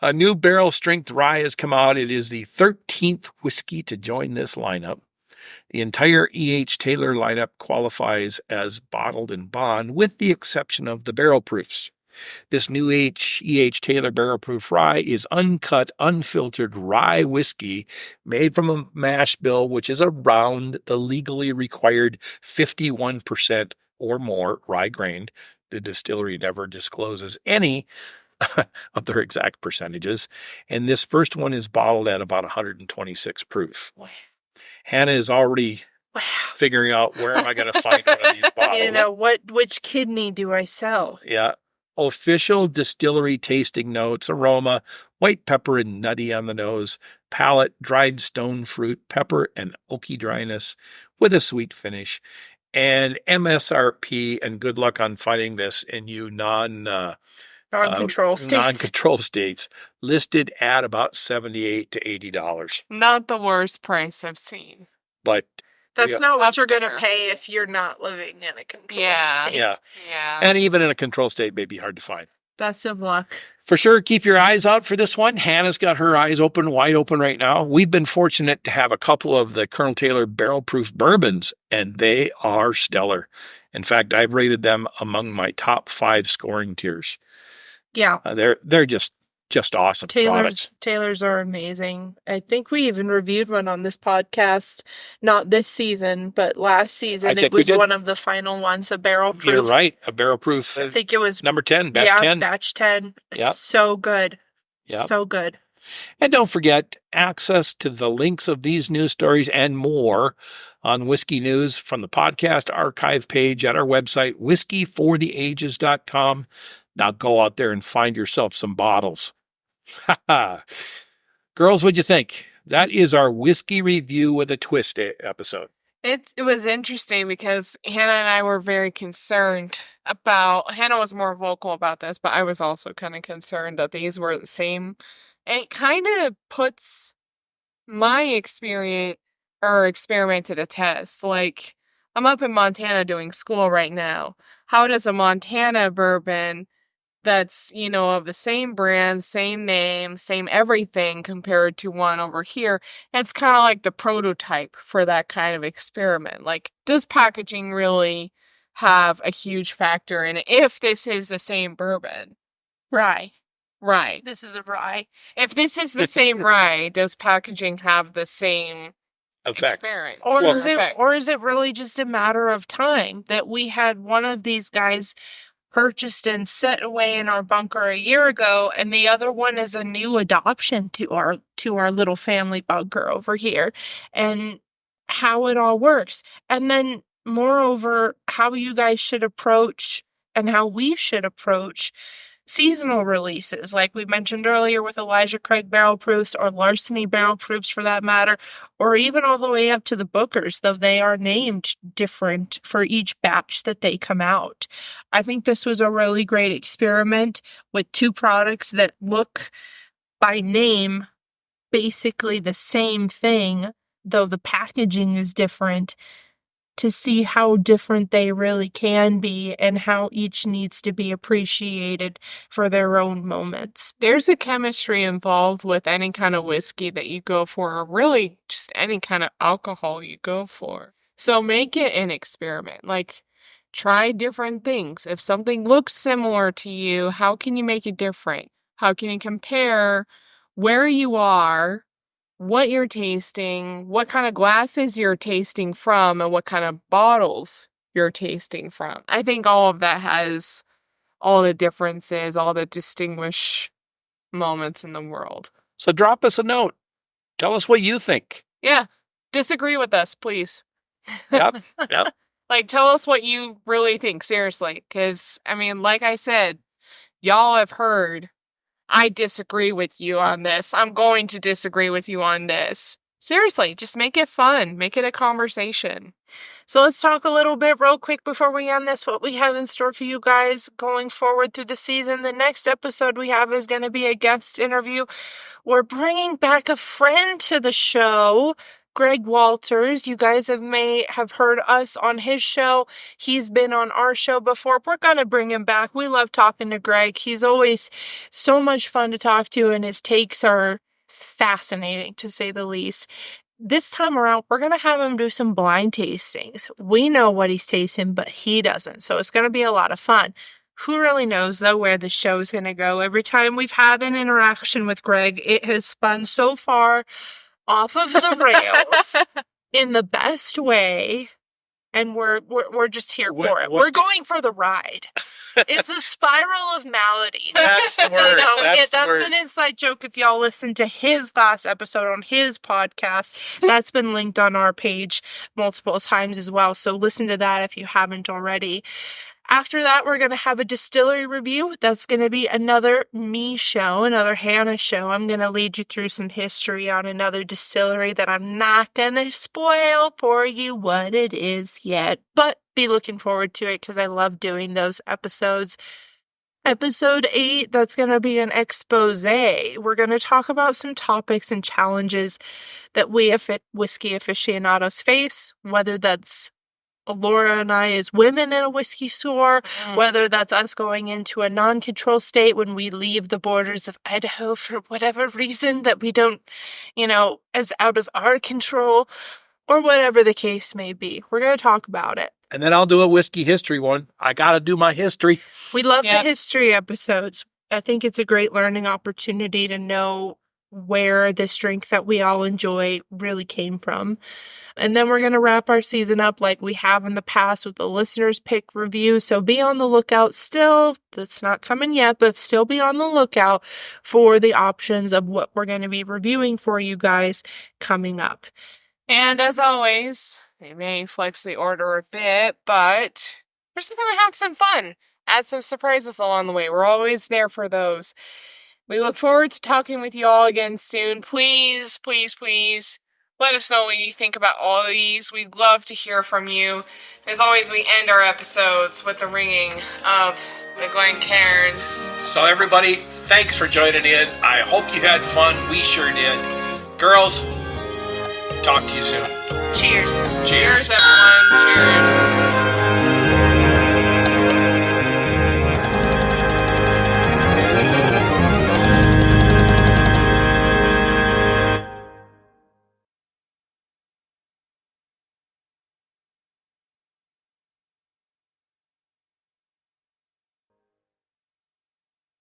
A new barrel strength rye has come out. It is the 13th whiskey to join this lineup. The entire E.H. Taylor lineup qualifies as bottled in bond, with the exception of the barrel proofs. This new E.H. Taylor Barrel-Proof Rye is uncut, unfiltered rye whiskey made from a mash bill, which is around the legally required 51% or more rye grain. The distillery never discloses any of their exact percentages. And this first one is bottled at about 126 proof. Wow. Hannah is already figuring out, where am I going to find one of these bottles? You know, which kidney do I sell? Yeah. Official distillery tasting notes: aroma, white pepper and nutty on the nose, palate, dried stone fruit, pepper and oaky dryness with a sweet finish, and MSRP, and good luck on finding this in you Non-control states. Non-control states, listed at about $78 to $80. Not the worst price I've seen. But That's not what you're going to there. pay if you're not living in a control state. yeah. Yeah. And even in a control state may be hard to find. Best of luck. For sure, keep your eyes out for this one. Hannah's got her eyes wide open right now. We've been fortunate to have a couple of the Colonel Taylor barrel-proof bourbons, and they are stellar. In fact, I've rated them among my top 5 scoring tiers. Yeah. They're just awesome products. Taylors are amazing. I think we even reviewed one on this podcast, not this season, but last season. It was one of the final ones, a barrel-proof. You're right, a barrel-proof. I think it was number 10, batch 10. Batch 10. Yep. So good. Yep. So good. And don't forget, access to the links of these news stories and more on Whiskey News from the podcast archive page at our website, whiskeyfortheages.com. Now go out there and find yourself some bottles. Girls, what'd you think? That is our whiskey review with a twist episode. It was interesting because Hannah and I were very concerned about, Hannah was more vocal about this, but I was also kind of concerned that these were the same. It kind of puts my experiment to the test. Like, I'm up in Montana doing school right now. How does a Montana bourbon that's, of the same brand, same name, same everything compared to one over here? It's kind of like the prototype for that kind of experiment. Like, does packaging really have a huge factor in it if this is the same bourbon? Rye. Right. This is a rye. If this is the same rye, does packaging have the same effect? Experience? Or is it really just a matter of time that we had one of these guys purchased and set away in our bunker a year ago, and the other one is a new adoption to our little family bunker over here, and how it all works. And then moreover, how you guys should approach and how we should approach seasonal releases, like we mentioned earlier with Elijah Craig barrel proofs, or Larceny barrel proofs for that matter, or even all the way up to the Bookers, though they are named different for each batch that they come out. I think this was a really great experiment with 2 products that look by name basically the same thing, though the packaging is different, to see how different they really can be and how each needs to be appreciated for their own moments. There's a chemistry involved with any kind of whiskey that you go for, or really just any kind of alcohol you go for. So make it an experiment. Like, try different things. If something looks similar to you, how can you make it different? How can you compare where you are, what you're tasting, what kind of glasses you're tasting from, and what kind of bottles you're tasting from? I think all of that has all the differences, all the distinguished moments in the world. So drop us a note. Tell us what you think. Yeah. Disagree with us, please. Yep. Yep. Like, tell us what you really think, seriously. Because, I mean, like I said, y'all have heard I disagree with you on this. I'm going to disagree with you on this. Seriously, just make it fun. Make it a conversation. So let's talk a little bit real quick before we end this, what we have in store for you guys going forward through the season. The next episode we have is going to be a guest interview. We're bringing back a friend to the show, Greg Walters. You guys may have heard us on his show. He's been on our show before. We're going to bring him back. We love talking to Greg. He's always so much fun to talk to, and his takes are fascinating, to say the least. This time around, we're going to have him do some blind tastings. We know what he's tasting, but he doesn't. So it's going to be a lot of fun. Who really knows, though, where the show is going to go? Every time we've had an interaction with Greg, it has spun so far off of the rails in the best way. And we're just here for it. We're going for the ride. It's a spiral of malady. That's the word. That's an inside joke if y'all listen to his last episode on his podcast. That's been linked on our page multiple times as well. So listen to that if you haven't already. After that, we're going to have a distillery review. That's going to be another me show, another Hannah show. I'm going to lead you through some history on another distillery that I'm not going to spoil for you what it is yet, but be looking forward to it because I love doing those episodes. Episode 8, that's going to be an expose. We're going to talk about some topics and challenges that we whiskey aficionados face, whether that's Elora and I as women in a whiskey store, whether that's us going into a non-control state when we leave the borders of Idaho for whatever reason that we don't, is out of our control, or whatever the case may be. We're going to talk about it. And then I'll do a whiskey history one. I got to do my history. We love the history episodes. I think it's a great learning opportunity to know where this drink that we all enjoy really came from. And then we're going to wrap our season up like we have in the past with the listener's pick review. So be on the lookout still. That's not coming yet, but still be on the lookout for the options of what we're going to be reviewing for you guys coming up. And as always, we may flex the order a bit, but we're just going to have some fun. Add some surprises along the way. We're always there for those. We look forward to talking with you all again soon. Please, please, please let us know what you think about all of these. We'd love to hear from you. As always, we end our episodes with the ringing of the Glencairns. So everybody, thanks for joining in. I hope you had fun. We sure did. Girls, talk to you soon. Cheers. Cheers, everyone. Cheers.